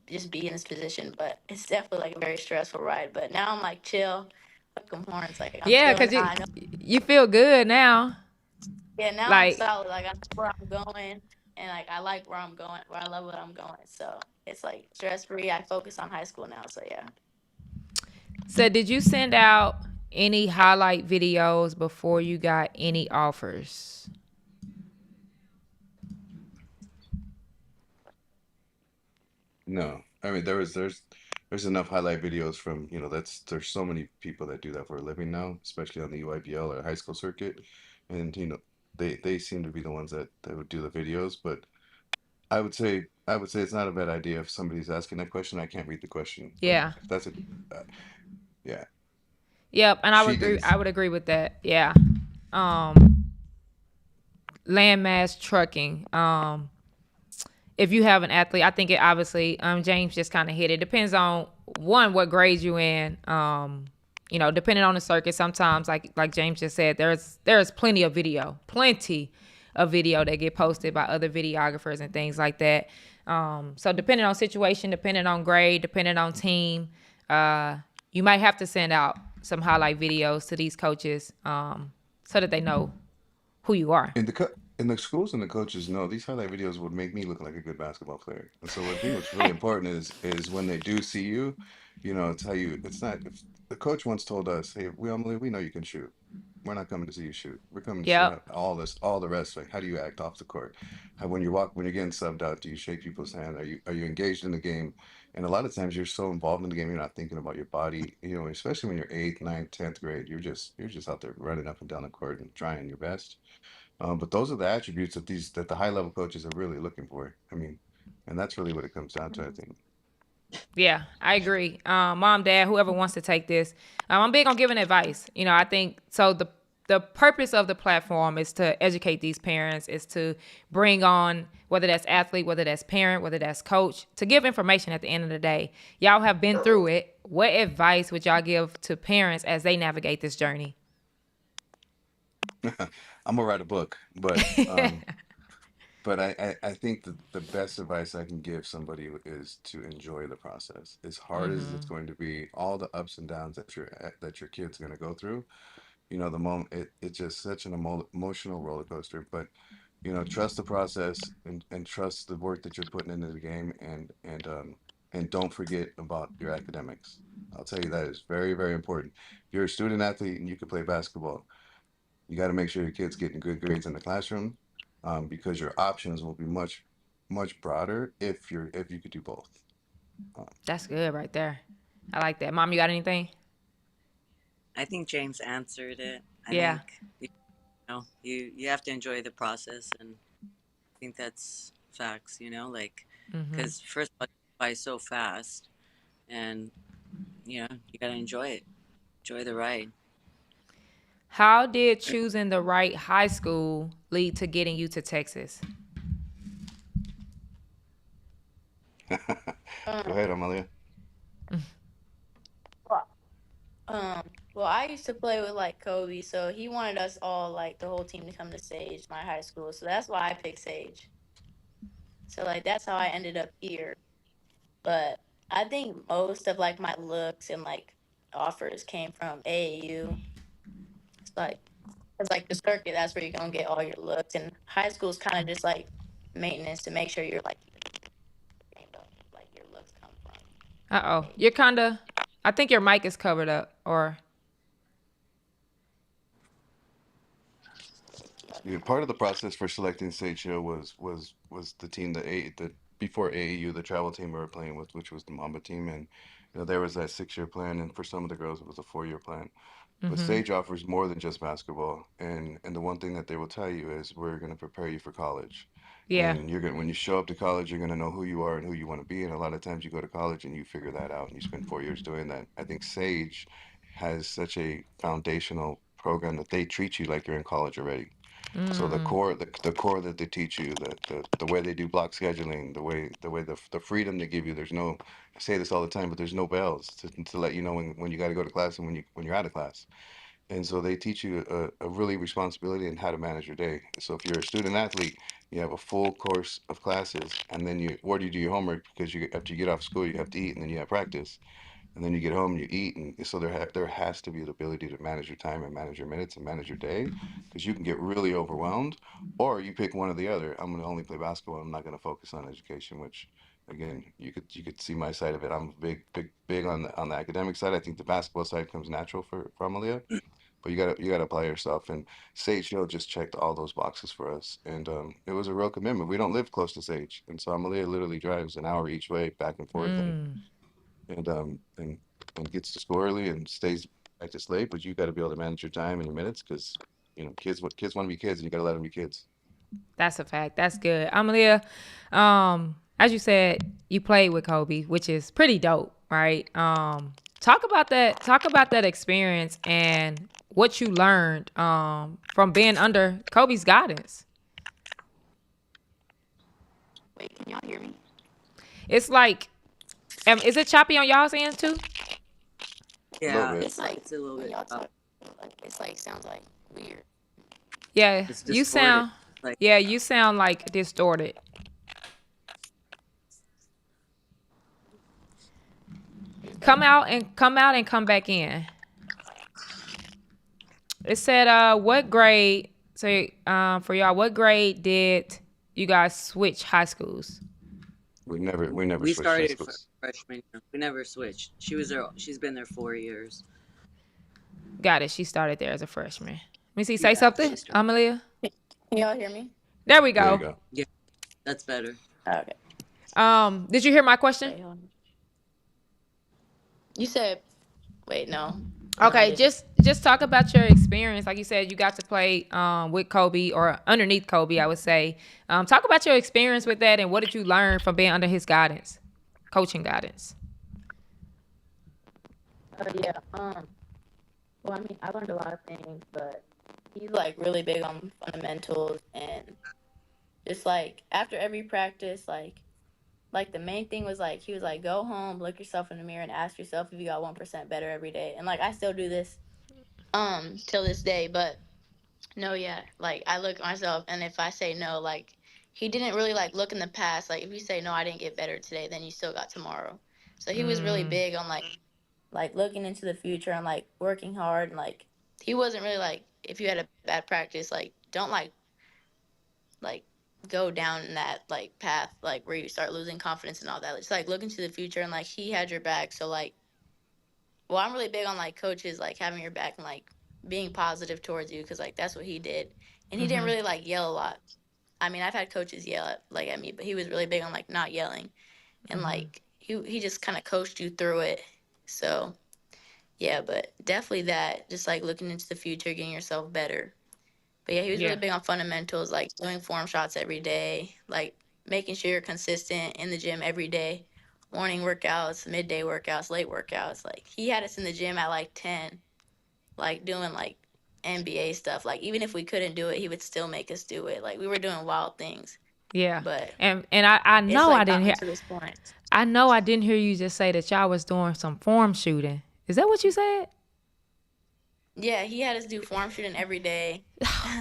just be in this position. But it's definitely like a very stressful ride. But now I'm like chill, like I'm horns, like I'm Yeah, chilling cause now. you I know. you feel good now. Yeah, now I'm Like, solid. Like I know where I'm going, and like I like where I'm going, where I love what I'm going. So it's like stress free. I focus on high school now. So yeah. so did you send out any highlight videos before you got any offers? No, I mean there's enough highlight videos from there's so many people that do that for a living now, especially on the UIPL or high school circuit, and they seem to be the ones that would do the videos. But I would say it's not a bad idea if somebody's asking that question. I can't read the question, but Yeah. if that's uh, yeah, Yep. And I would she agree. didn't. I would agree with that. Yeah. Um, landmass trucking. If you have an athlete, I think it obviously. James just kind of hit it. Depends on one what grade you in. Depending on the circuit. Sometimes, like James just said, there's plenty of video, plenty a video that get posted by other videographers and things like that. So depending on situation, depending on grade, depending on team, uh, you might have to send out some highlight videos to these coaches so that they know who you are. And the schools and the coaches know these highlight videos would make me look like a good basketball player. And so I think what's really important is when they do see you, tell you it's not if the coach once told us, hey, we know you can shoot. We're not coming to see you shoot. We're coming to see Yep. all the rest. Like how do you act off the court? When you're getting subbed out, do you shake people's hand? Are you engaged in the game? And a lot of times you're so involved in the game, you're not thinking about your body. Especially when you're eighth, ninth, 10th grade, you're just out there running up and down the court and trying your best. But those are the attributes that the high level coaches are really looking for. I mean, and that's really what it comes down to, I think. Yeah, I agree. Mom, dad, whoever wants to take this, I'm big on giving advice. I think so. The purpose of the platform is to educate these parents, is to bring on whether that's athlete, whether that's parent, whether that's coach, to give information at the end of the day. Y'all have been through it. What advice would y'all give to parents as they navigate this journey? I'm gonna write a book, but I think that the best advice I can give somebody is to enjoy the process. As hard as it's going to be, all the ups and downs that your kid's gonna go through. The moment it's just such an emotional roller coaster. But trust the process and trust the work that you're putting into the game, and don't forget about your academics. I'll tell you that is very, very important. If you're a student athlete and you can play basketball, you got to make sure your kid's getting good grades in the classroom, because your options will be much, much broader if you could do both. Uh, That's good right there. I like that. Mom, you got anything? I think James answered it. I Yeah. think you have to enjoy the process, and I think that's facts. Like Mm-hmm. because first of all, it by so fast, and you gotta enjoy it, enjoy the ride. How did choosing the right high school lead to getting you to Texas? Go Um, ahead, Amalia. well, um, well, I used to play with like Kobe, so he wanted us all, like the whole team, to come to Sage, my high school. So that's why I picked Sage. So like that's how I ended up here. But I think most of like my looks and like offers came from AAU. It's like the circuit. That's where you're gonna get all your looks. And high school is kind of just like maintenance to make sure you're like like your looks come from Uh-oh. You're AAU. kind of, I think your mic is covered up or, Yeah, part of the process for selecting Sage Hill was the team that before AAU, the travel team we were playing with, which was the Mamba team. And there was that 6 year plan, and for some of the girls it was a 4 year plan. But mm-hmm. Sage offers more than just basketball, and the one thing that they will tell you is we're going to prepare you for college. Yeah. And when you show up to college, you're going to know who you are and who you want to be. And a lot of times you go to college and you figure that out, and you spend 4 years doing that. I think Sage has such a foundational program that they treat you like you're in college already. So the Mm, core, the core that they teach you, the way they do block scheduling, the freedom they give you. There's no, I say this all the time, but there's no bells to let you know when you got to go to class and when you're out of class. And so they teach you a really responsibility and how to manage your day. So if you're a student athlete, you have a full course of classes, and then or do you do your homework because after you get off school, you have to eat, and then you have practice, and then you get home and you eat. And so there has to be the ability to manage your time and manage your minutes and manage your day, because you can get really overwhelmed, or you pick one or the other. I'm going to only play basketball. I'm not going to focus on education, which again, you could see my side of it. I'm big on the academic side. I think the basketball side comes natural for Amalia, but you gotta apply yourself. And Sage Hill just checked all those boxes for us, and it was a real commitment. We don't live close to Sage, and so Amalia literally drives an hour each way back and forth, and mm. and um and and gets to school early and stays practice late. But you got to be able to manage your time and your minutes, because kids want to be kids, and you got to let them be kids. That's a fact. That's good. Amalia, as you said, you played with Kobe, which is pretty dope, right? Talk about that. Talk about that experience and what you learned from being under Kobe's guidance. Wait, can y'all hear me? It's like, is it choppy on y'all's end too? A little Yeah, bit. It's like it's a little when bit y'all tough. talk, like it's like sounds like weird. Yeah, It's you distorted. sound like Yeah, you sound like distorted. Come out and come back in. It said, what grade? So, for y'all, what grade did you guys switch high schools? We never we switched high started schools. freshman year. We never switched. She was there. She's been there 4 years. Got it. She started there as a freshman. Let me see. Say Yeah, something, she started. Amalia. Can y'all hear me? There we There you go. go. Yeah, that's better. Okay. Did you hear my question? Wait, hold on. You said, wait, no. No, I Okay, didn't. just talk about your experience. Like you said, you got to play with Kobe or underneath Kobe, I would say. Talk about your experience with that and what did you learn from being under his guidance, coaching guidance. Yeah. Well, I mean, I learned a lot of things, but he's like really big on fundamentals and just like after every practice, like the main thing was like he was like go home, look yourself in the mirror, and ask yourself if you got 1% better every day. And like I still do this till this day, but no, yeah, like I look at myself, and if I say no, like he didn't really like look in the past. Like if you say no, I didn't get better today, then you still got tomorrow. So he was really Mm, big on like looking into the future and like working hard and like he wasn't really like if you had a bad practice like don't like go down that like path like where you start losing confidence and all that. It's like look into the future and like he had your back. So like well I'm really big on like coaches like having your back and like being positive towards you because like that's what he did. And he didn't mm-hmm. really like yell a lot. I mean I've had coaches yell at me, but he was really big on like not yelling and Mm-hmm. like he just kind of coached you through it. So yeah, but definitely that, just like looking into the future, getting yourself better. But yeah, he was Yeah. really big on fundamentals, like doing form shots every day, like making sure you're consistent in the gym every day, morning workouts, midday workouts, late workouts. Like he had us in the gym at like 10, like doing like NBA stuff. Like even if we couldn't do it, he would still make us do it. Like we were doing wild things, Yeah. but And I it's know I like didn't got me hear to this point. I know I didn't hear you just say that y'all was doing some form shooting. Is that what you said? Yeah, he had us do form shooting every day.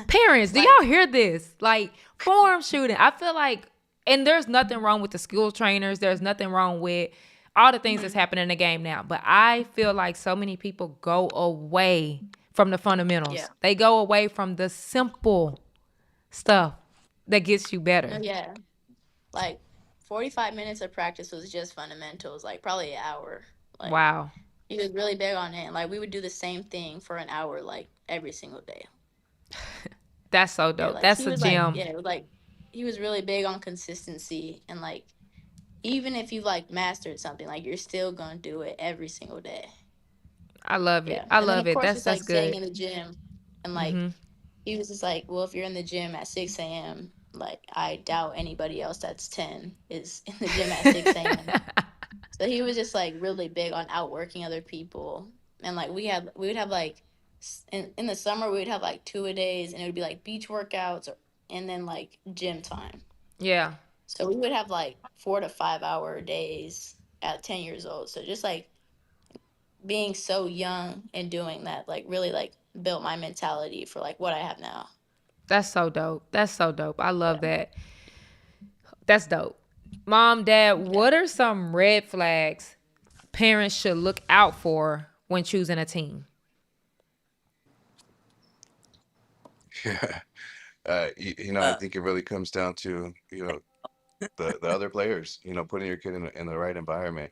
Parents, do Like, y'all hear this? Like form shooting. I feel like, and there's nothing wrong with the school trainers. There's nothing wrong with all the things that's mhm, happening in the game now. But I feel like so many people go away from the yeah. fundamentals. They go away from the simple stuff that gets you No, better. yeah. Like 45 minutes of practice was just fundamentals, like probably an hour. Like Wow. he was really big on it. Like we would do the same thing for an hour, like every single day. That's so Yeah, dope. like That's he a was like, gym. yeah, it was like he was really big on consistency and like even if you like mastered something, like you're still gonna do it every single day. I love it. Yeah. I And then love of it. course That's just like that's staying good. in the gym and like he was just like, well, if you're in the gym at 6 a.m., like I doubt anybody else that's 10 is in the gym at 6 a.m. So he was just like really big on outworking other people. And like we would have like in the summer we would have like 2 a days and it would be like beach workouts and then like gym time. Yeah. So we would have like 4 to 5 hour days at 10 years old. So just like being so young and doing that like really like built my mentality for like what I have now. That's so dope. That's so dope. I Yeah. love that. That's dope. Mom, Dad, Yeah. what are some red flags parents should look out for when choosing a team? Yeah. I Uh, think it really comes down to, the other players, putting your kid in the right environment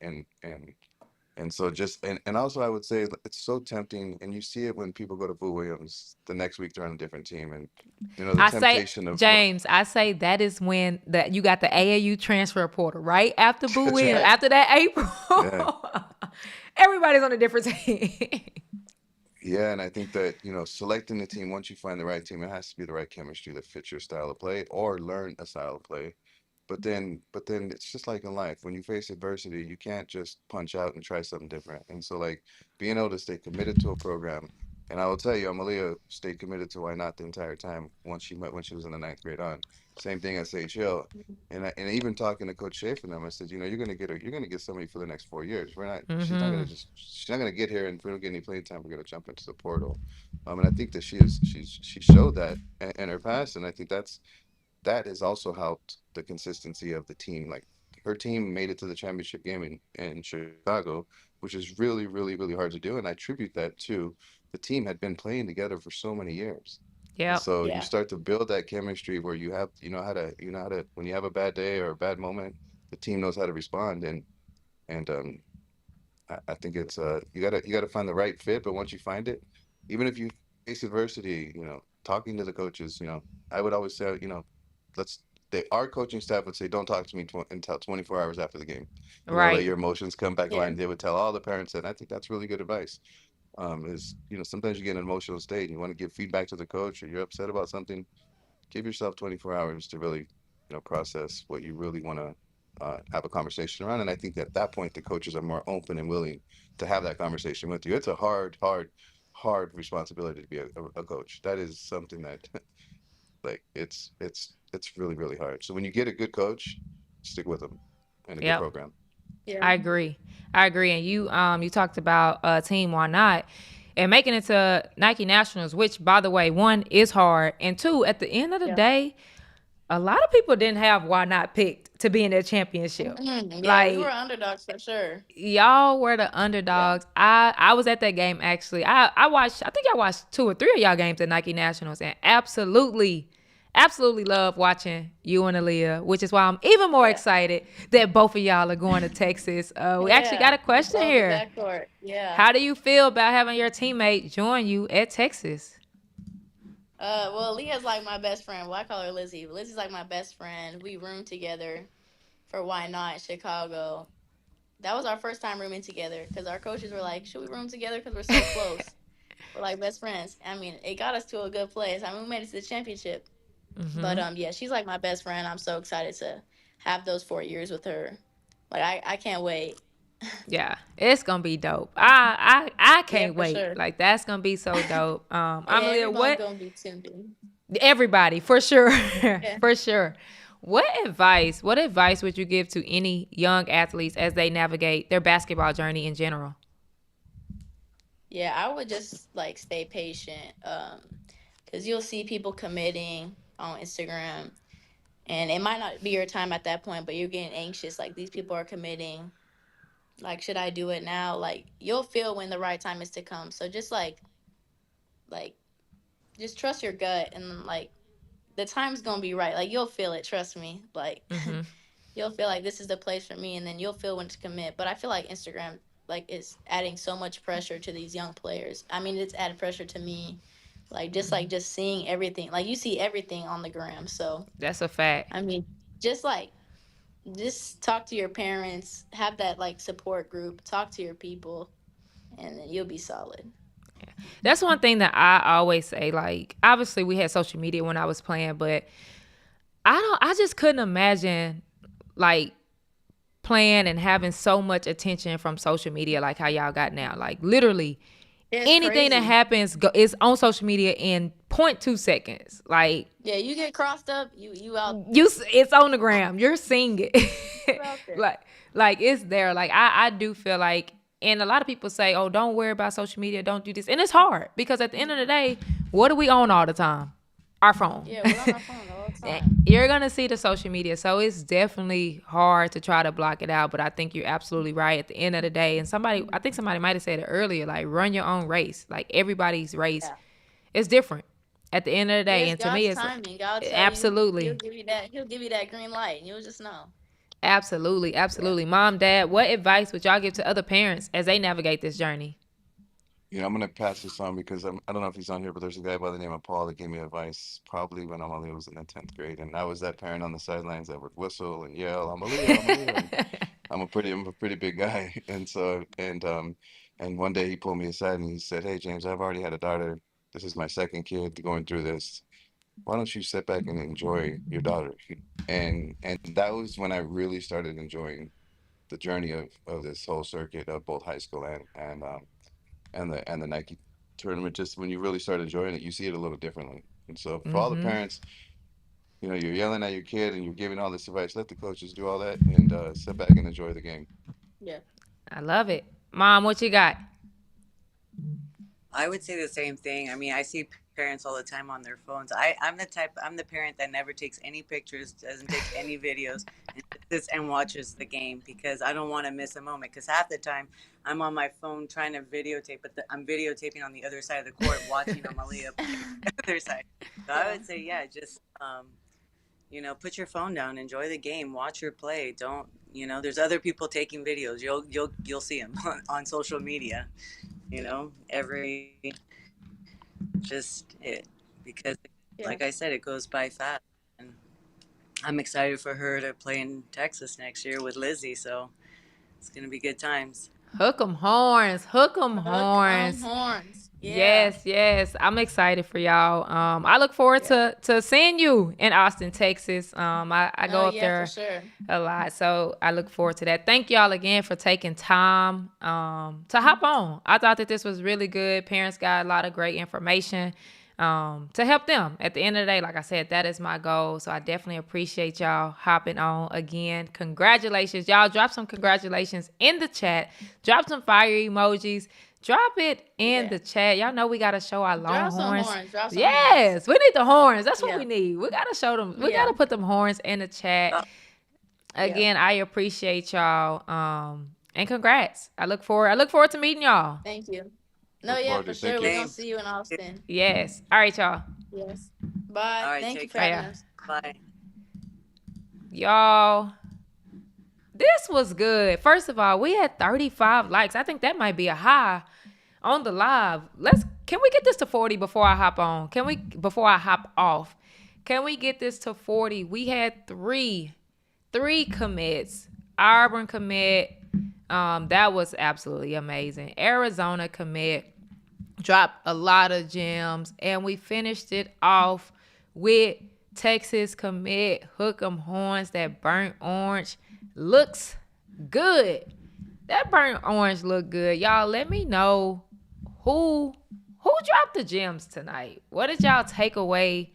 and so just and also I would say it's so tempting and you see it when people go to Boo Williams the next week they're on a different team and the I say, temptation of James, I say that is when that you got the AAU transfer portal right after Boo that's Williams, right. Yeah. after that Yeah. April. Everybody's on a different team. Yeah, and I think that, selecting the team, once you find the right team, it has to be the right chemistry that fits your style of play or learn a style of play. But then it's just like in life, when you face adversity, you can't just punch out and try something different. And so like being able to stay committed to a program And I will tell you, Amalia stayed committed to Why Not the entire time once she met when she was in the ninth grade on. Same thing at Sage Hill. And even talking to Coach Schaefer and them, I said, you know, you're gonna get her, you're gonna get somebody for the next 4 years. Mm-hmm. She's not gonna get here and if we don't get any playing time, we're gonna jump into the portal. And I think that she showed that in her past, and I think that has also helped the consistency of the team. Like her team made it to the championship game in Chicago, which is really, really, really hard to do. And I attribute that to the team had been playing together for so many years. And Yep. so you Yeah. start to build that chemistry where you know how to when you have a bad day or a bad moment, the team knows how to respond. And I think it's you gotta find the right fit, but once you find it, even if you face adversity, talking to the coaches, I would always say, let's our coaching staff would say, don't talk to me until 24 hours after the game. Let Right. your emotions come back Yeah. line. They would tell all the parents that. I think that's really good advice. Is sometimes you get in an emotional state and you want to give feedback to the coach or you're upset about something, give yourself 24 hours to really, process what you really want to have a conversation around. And I think that at that point, the coaches are more open and willing to have that conversation with you. It's a hard, hard, hard responsibility to be a coach. That is something that, like, it's really, really hard. So when you get a good coach, stick with them and a good Yep. program. Yeah. I agree. I agree. And you talked about team Why Not and making it to Nike Nationals, which by the way, one is hard, and two, at the end of the Yeah. day, a lot of people didn't have Why Not picked to be in their championship. Yeah, we were Like underdogs for sure. y'all were the Yeah. underdogs. I was at that game actually. I watched. I think I watched two or three of y'all games at Nike Nationals, and absolutely love watching you and Aaliyah, which is why I'm even more Yeah. excited that both of y'all are going to Texas. We actually got Yeah. a question Love the here. backcourt. Yeah. How do you feel about having your teammate join you at Texas? Well, Leah's like my best friend. Well, I call her Lizzie. But Lizzie's like my best friend. We roomed together for Why Not Chicago. That was our first time rooming together because our coaches were like, "Should we room together? Because we're so close. We're like best friends." I mean, it got us to a good place. I mean, we made it to the championship. But Hmm. yeah, she's like my best friend. I'm so excited to have those 4 years with her. Like I can't wait. Yeah, it's gonna be dope. I Yeah, can't for wait. sure. Like that's gonna be so dope. Yeah, Amelia, everyone's what gonna be tuned in. everybody for sure, Yeah. for sure. What advice would you give to any young athletes as they navigate their basketball journey in general? Yeah, I would just like stay patient. Because you'll see people committing on Instagram, and it might not be your time at that point, but you're getting anxious. Like these people are committing. Like, should I do it now? Like you'll feel when the right time is to come. So like, just trust your gut, and like the time's gonna be right. Like you'll feel it. Trust me. Like Hmm. you'll feel like this is the place for me, and then you'll feel when to commit. But I feel like Instagram like is adding so much pressure to these young players. I mean, it's added pressure to me. Like just seeing everything. Like you see everything on the gram. So That's a fact. I mean, just like just talk to your parents, have that like support group, talk to your people, and then you'll be solid. That's one thing that I always say. Like, obviously, we had social media when I was playing, but I just couldn't imagine like playing and having so much attention from social media like how y'all got now. Like literally It's anything that crazy. happens is on social media in point 0.2 seconds. Like Yeah, you get crossed up, you out it's on the gram. You're seeing you it. out there. like like it's there. Like I do feel like, and a lot of people say, "Oh, don't worry about social media. Don't do this." And it's hard because at the end of the day, what do we own all the time? Our phone. Yeah, we're on our phone all the time. You're gonna see the social media, so it's definitely hard to try to block it out. But I think you're absolutely right. At the end of the day, and I think somebody might have said it earlier, like run your own race. Like everybody's race Yeah. is different. At the end of the Yeah, day, it's and to me, God's it's timing. God tell you, absolutely, he'll give you that green light, and you'll just know. absolutely, Yeah. absolutely. Mom, dad, what advice would y'all give to other parents as they navigate this journey? I'm gonna pass this on because I don't know if he's on here, but there's a guy by the name of Paul that gave me advice probably when Amalia was in the 10th grade, and I was that parent on the sidelines that would whistle and yell, Amalia, Amalia, and I'm a pretty big guy, and one day he pulled me aside and he said, "Hey James, I've already had a daughter. This is my second kid going through this. Why don't you sit back and enjoy your daughter?" And that was when I really started enjoying the journey of this whole circuit of both high school and the Nike tournament, just when you really start enjoying it, you see it a little differently. And so for all the Mm-hmm. parents, you're yelling at your kid and you're giving all this advice. Let the coaches do all that and sit back and enjoy the game. Yeah. I love it. Mom, what you got? I would say the same thing. I mean, I see parents all the time on their phones. I'm the parent that never takes any pictures, doesn't take any videos, and sits and watches the game because I don't want to miss a moment. Because half the time I'm on my phone trying to videotape, but I'm videotaping on the other side of the court, watching Amalia play on the other side. So I would say, yeah, just put your phone down, enjoy the game, watch her play. Don't, there's other people taking videos. You'll see them on social media. Every just it because like I said, it goes by fast, and I'm excited for her to play in Texas next year with Lizzie, so it's gonna be good times. Hook 'em horns. Hook 'em horns. Horns. Yeah. Yes. I'm excited for y'all. I look forward to seeing you in Austin, Texas. I go up there for sure. a lot, so I look forward to that. Thank y'all again for taking time to hop on. I thought that this was really good. Parents got a lot of great information to help them. At the end of the day, like I said, that is my goal. So I definitely appreciate y'all hopping on again. Congratulations. Y'all drop some congratulations in the chat. Drop some fire emojis. Drop it in the chat. Y'all know we got to show our Longhorns. Drop some yes, horns. we need the horns. That's what we need. We got to show them. We got to put them horns in the chat. Again, I appreciate y'all. And congrats. I look forward to meeting y'all. Thank you. No, yeah, for sure. We're going to see you in Austin. Yes. All right, y'all. Yes. Bye. All right, Thank you for having us. Bye. Y'all, this was good. First of all, we had 35 likes. I think that might be a high on the live. Can we get this to 40 before I hop on? Before I hop off? Can we get this to 40? We had three commits. Auburn commit. That was absolutely amazing. Arizona commit. Dropped a lot of gems, and we finished it off with Texas commit. Hook 'em horns. That burnt orange looks good. That burnt orange look good. Y'all let me know who dropped the gems tonight. What did y'all take away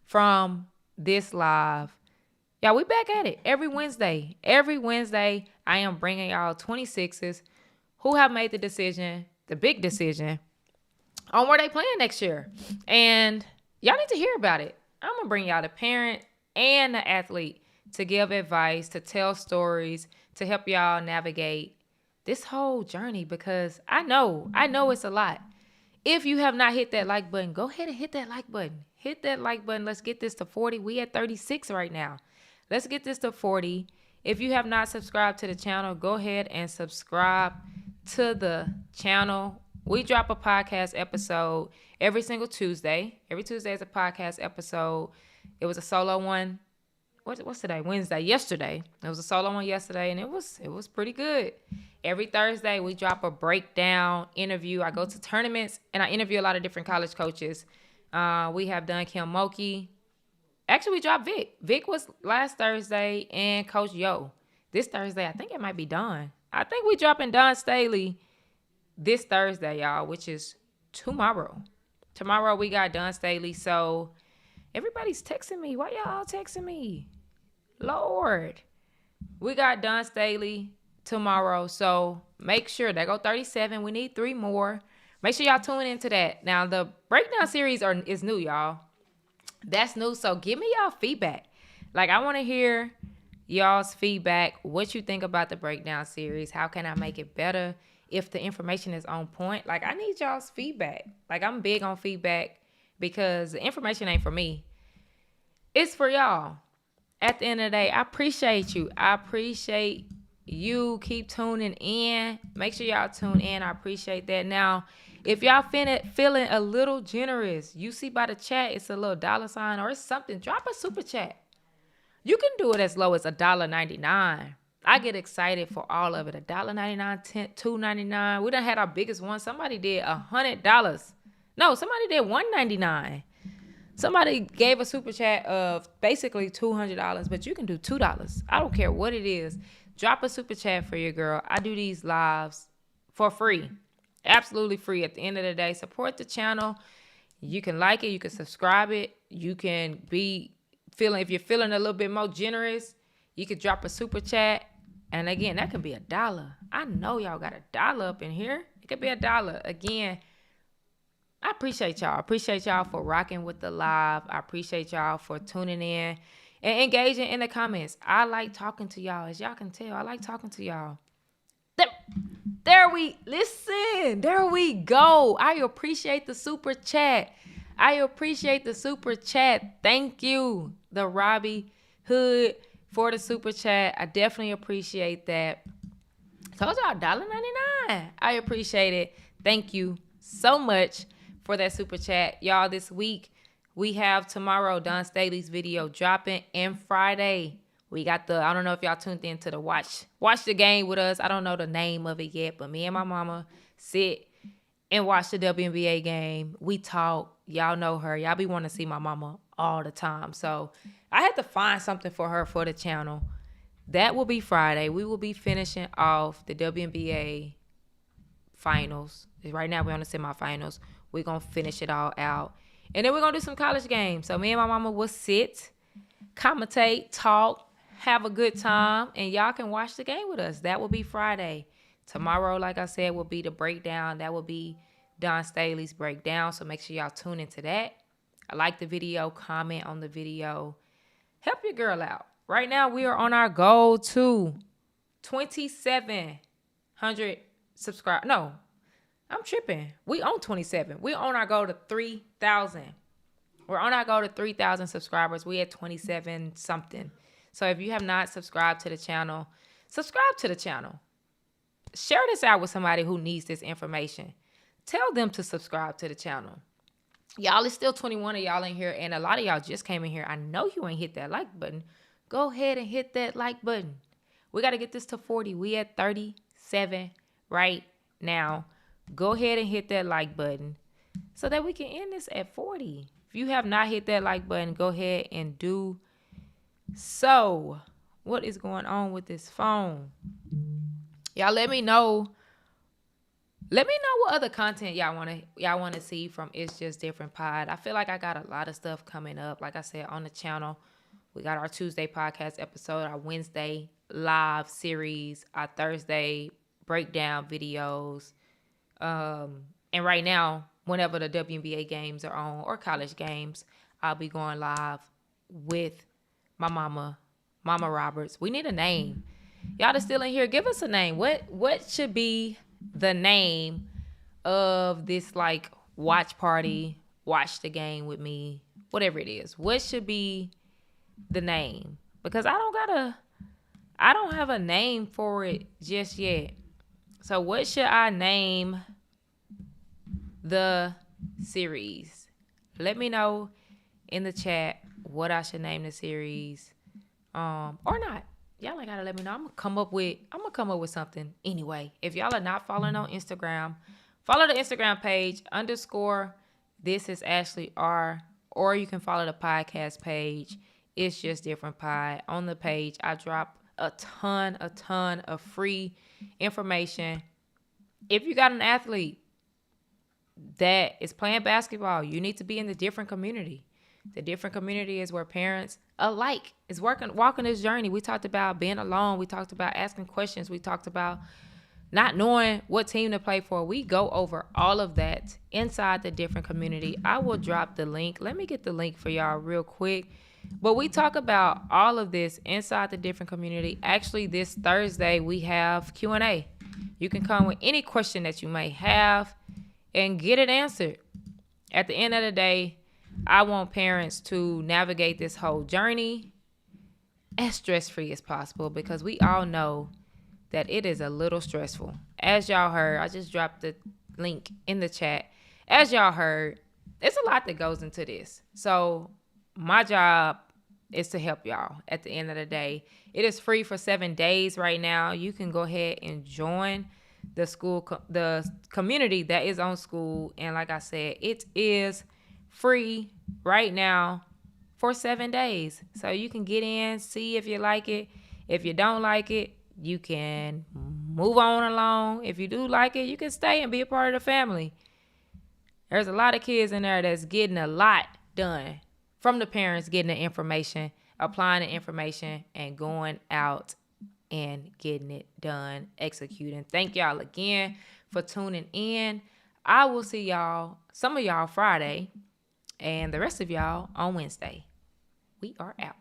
from this live? Y'all, we back at it every Wednesday. Every Wednesday, I am bringing y'all 26s who have made the decision, the big decision, on where they playing next year. And y'all need to hear about it. I'm going to bring y'all the parent and the athlete to give advice, to tell stories, to help y'all navigate this whole journey, because I know it's a lot. If you have not hit that like button, go ahead and hit that like button. Hit that like button. Let's get this to 40. We at 36 right now. Let's get this to 40. If you have not subscribed to the channel, go ahead and subscribe to the channel. We drop a podcast episode every single Tuesday. Every Tuesday is a podcast episode. It was a solo one. What's today? Wednesday. Yesterday. It was a solo one yesterday, and it was pretty good. Every Thursday, we drop a breakdown interview. I go to tournaments, and I interview a lot of different college coaches. We have done Kim Mulkey. Actually, we dropped Vic. Vic was last Thursday, and Coach Yo. This Thursday, I think it might be Don. I think we dropping Don Staley this Thursday, y'all, which is tomorrow. Tomorrow, we got Don Staley. So, everybody's texting me. Why y'all all texting me? Lord. We got Don Staley tomorrow. So, make sure. There go 37. We need 3 more. Make sure y'all tune into that. Now, the breakdown series is new, y'all. That's new. So give me y'all feedback. Like, I want to hear y'all's feedback. What you think about the breakdown series? How can I make it better? If the information is on point, like, I need y'all's feedback. Like, I'm big on feedback because the information ain't for me. It's for y'all. At the end of the day, I appreciate you. I appreciate you. Keep tuning in. Make sure y'all tune in. I appreciate that. Now, if y'all feeling a little generous, you see by the chat, it's a little $sign or it's something. Drop a super chat. You can do it as low as $1.99. I get excited for all of it. $1.99, $2.99. We done had our biggest one. Somebody did $100. No, somebody did $1.99. Somebody gave a super chat of basically $200, but you can do $2. I don't care what it is. Drop a super chat for your girl. I do these lives for free. Absolutely free. At the end of the day, support the channel. You can like it. You can subscribe it. You can be feeling, if you're feeling a little bit more generous, you could drop a super chat. And again, that could be $1. I know y'all got $1 up in here. It could be $1. Again, I appreciate y'all. I appreciate y'all for rocking with the live. I appreciate y'all for tuning in and engaging in the comments. I like talking to y'all. As y'all can tell, I like talking to y'all. There we go. I appreciate the super chat. Thank you, the Robbie Hood, for the super chat. I definitely appreciate that. Told y'all $1.99. I appreciate it. Thank you so much for that super chat. Y'all, this week we have tomorrow Don Staley's video dropping, and Friday we got I don't know if y'all tuned in to the watch the game with us. I don't know the name of it yet, but me and my mama sit and watch the WNBA game. We talk. Y'all know her. Y'all be wanting to see my mama all the time. So I had to find something for her for the channel. That will be Friday. We will be finishing off the WNBA finals. Right now we're on the semifinals. We're going to finish it all out. And then we're going to do some college games. So me and my mama will sit, commentate, talk, have a good time, and y'all can watch the game with us. That will be Friday. Tomorrow, like I said, will be the breakdown. That will be Don Staley's breakdown. So make sure y'all tune into that. I like the video. Comment on the video. Help your girl out. Right now, we are on our goal to 2,700 subscribers. No, I'm tripping. We on 27. We on our goal to 3,000. We're on our goal to 3,000 subscribers. We at 27 something. So if you have not subscribed to the channel, subscribe to the channel. Share this out with somebody who needs this information. Tell them to subscribe to the channel. Y'all, it's still 21 of y'all in here, and a lot of y'all just came in here. I know you ain't hit that like button. Go ahead and hit that like button. We got to get this to 40. We at 37 right now. Go ahead and hit that like button so that we can end this at 40. If you have not hit that like button, go ahead and do so. What is going on with this phone? Y'all let me know. Let me know what other content y'all want to see from It's Just Different Pod. I feel like I got a lot of stuff coming up. Like I said, on the channel, we got our Tuesday podcast episode, our Wednesday live series, our Thursday breakdown videos. And right now, whenever the WNBA games are on or college games, I'll be going live with my mama Roberts. We need a name. Y'all that's still in here, give us a name. What should be the name of this like watch party, watch the game with me, whatever it is? What should be the name? Because I don't have a name for it just yet. So what should I name the series? Let me know in the chat what I should name the series, or not. Y'all ain't gotta let me know. I'm gonna come up with something anyway. If y'all are not following on Instagram, follow the Instagram page _ This is Ashley R, or you can follow the podcast page. It's Just Different Pod. On the page, I drop a ton of free information. If you got an athlete that is playing basketball, you need to be in the different community. The different community is where parents alike is walking this journey. We talked about being alone. We talked about asking questions. We talked about not knowing what team to play for. We go over all of that inside the different community. I will drop the link. Let me get the link for y'all real quick. But we talk about all of this inside the different community. Actually, this Thursday, we have Q&A. You can come with any question that you may have and get it answered. At the end of the day, I want parents to navigate this whole journey as stress-free as possible, because we all know that it is a little stressful. As y'all heard, I just dropped the link in the chat. As y'all heard, there's a lot that goes into this. So my job is to help y'all at the end of the day. It is free for 7 days right now. You can go ahead and join the community that is on school. And like I said, it is free right now for 7 days. So you can get in, see if you like it. If you don't like it, you can move on along. If you do like it, you can stay and be a part of the family. There's a lot of kids in there that's getting a lot done from the parents, getting the information, applying the information, and going out and getting it done, executing. Thank y'all again for tuning in. I will see y'all, some of y'all Friday, and the rest of y'all on Wednesday. We are out.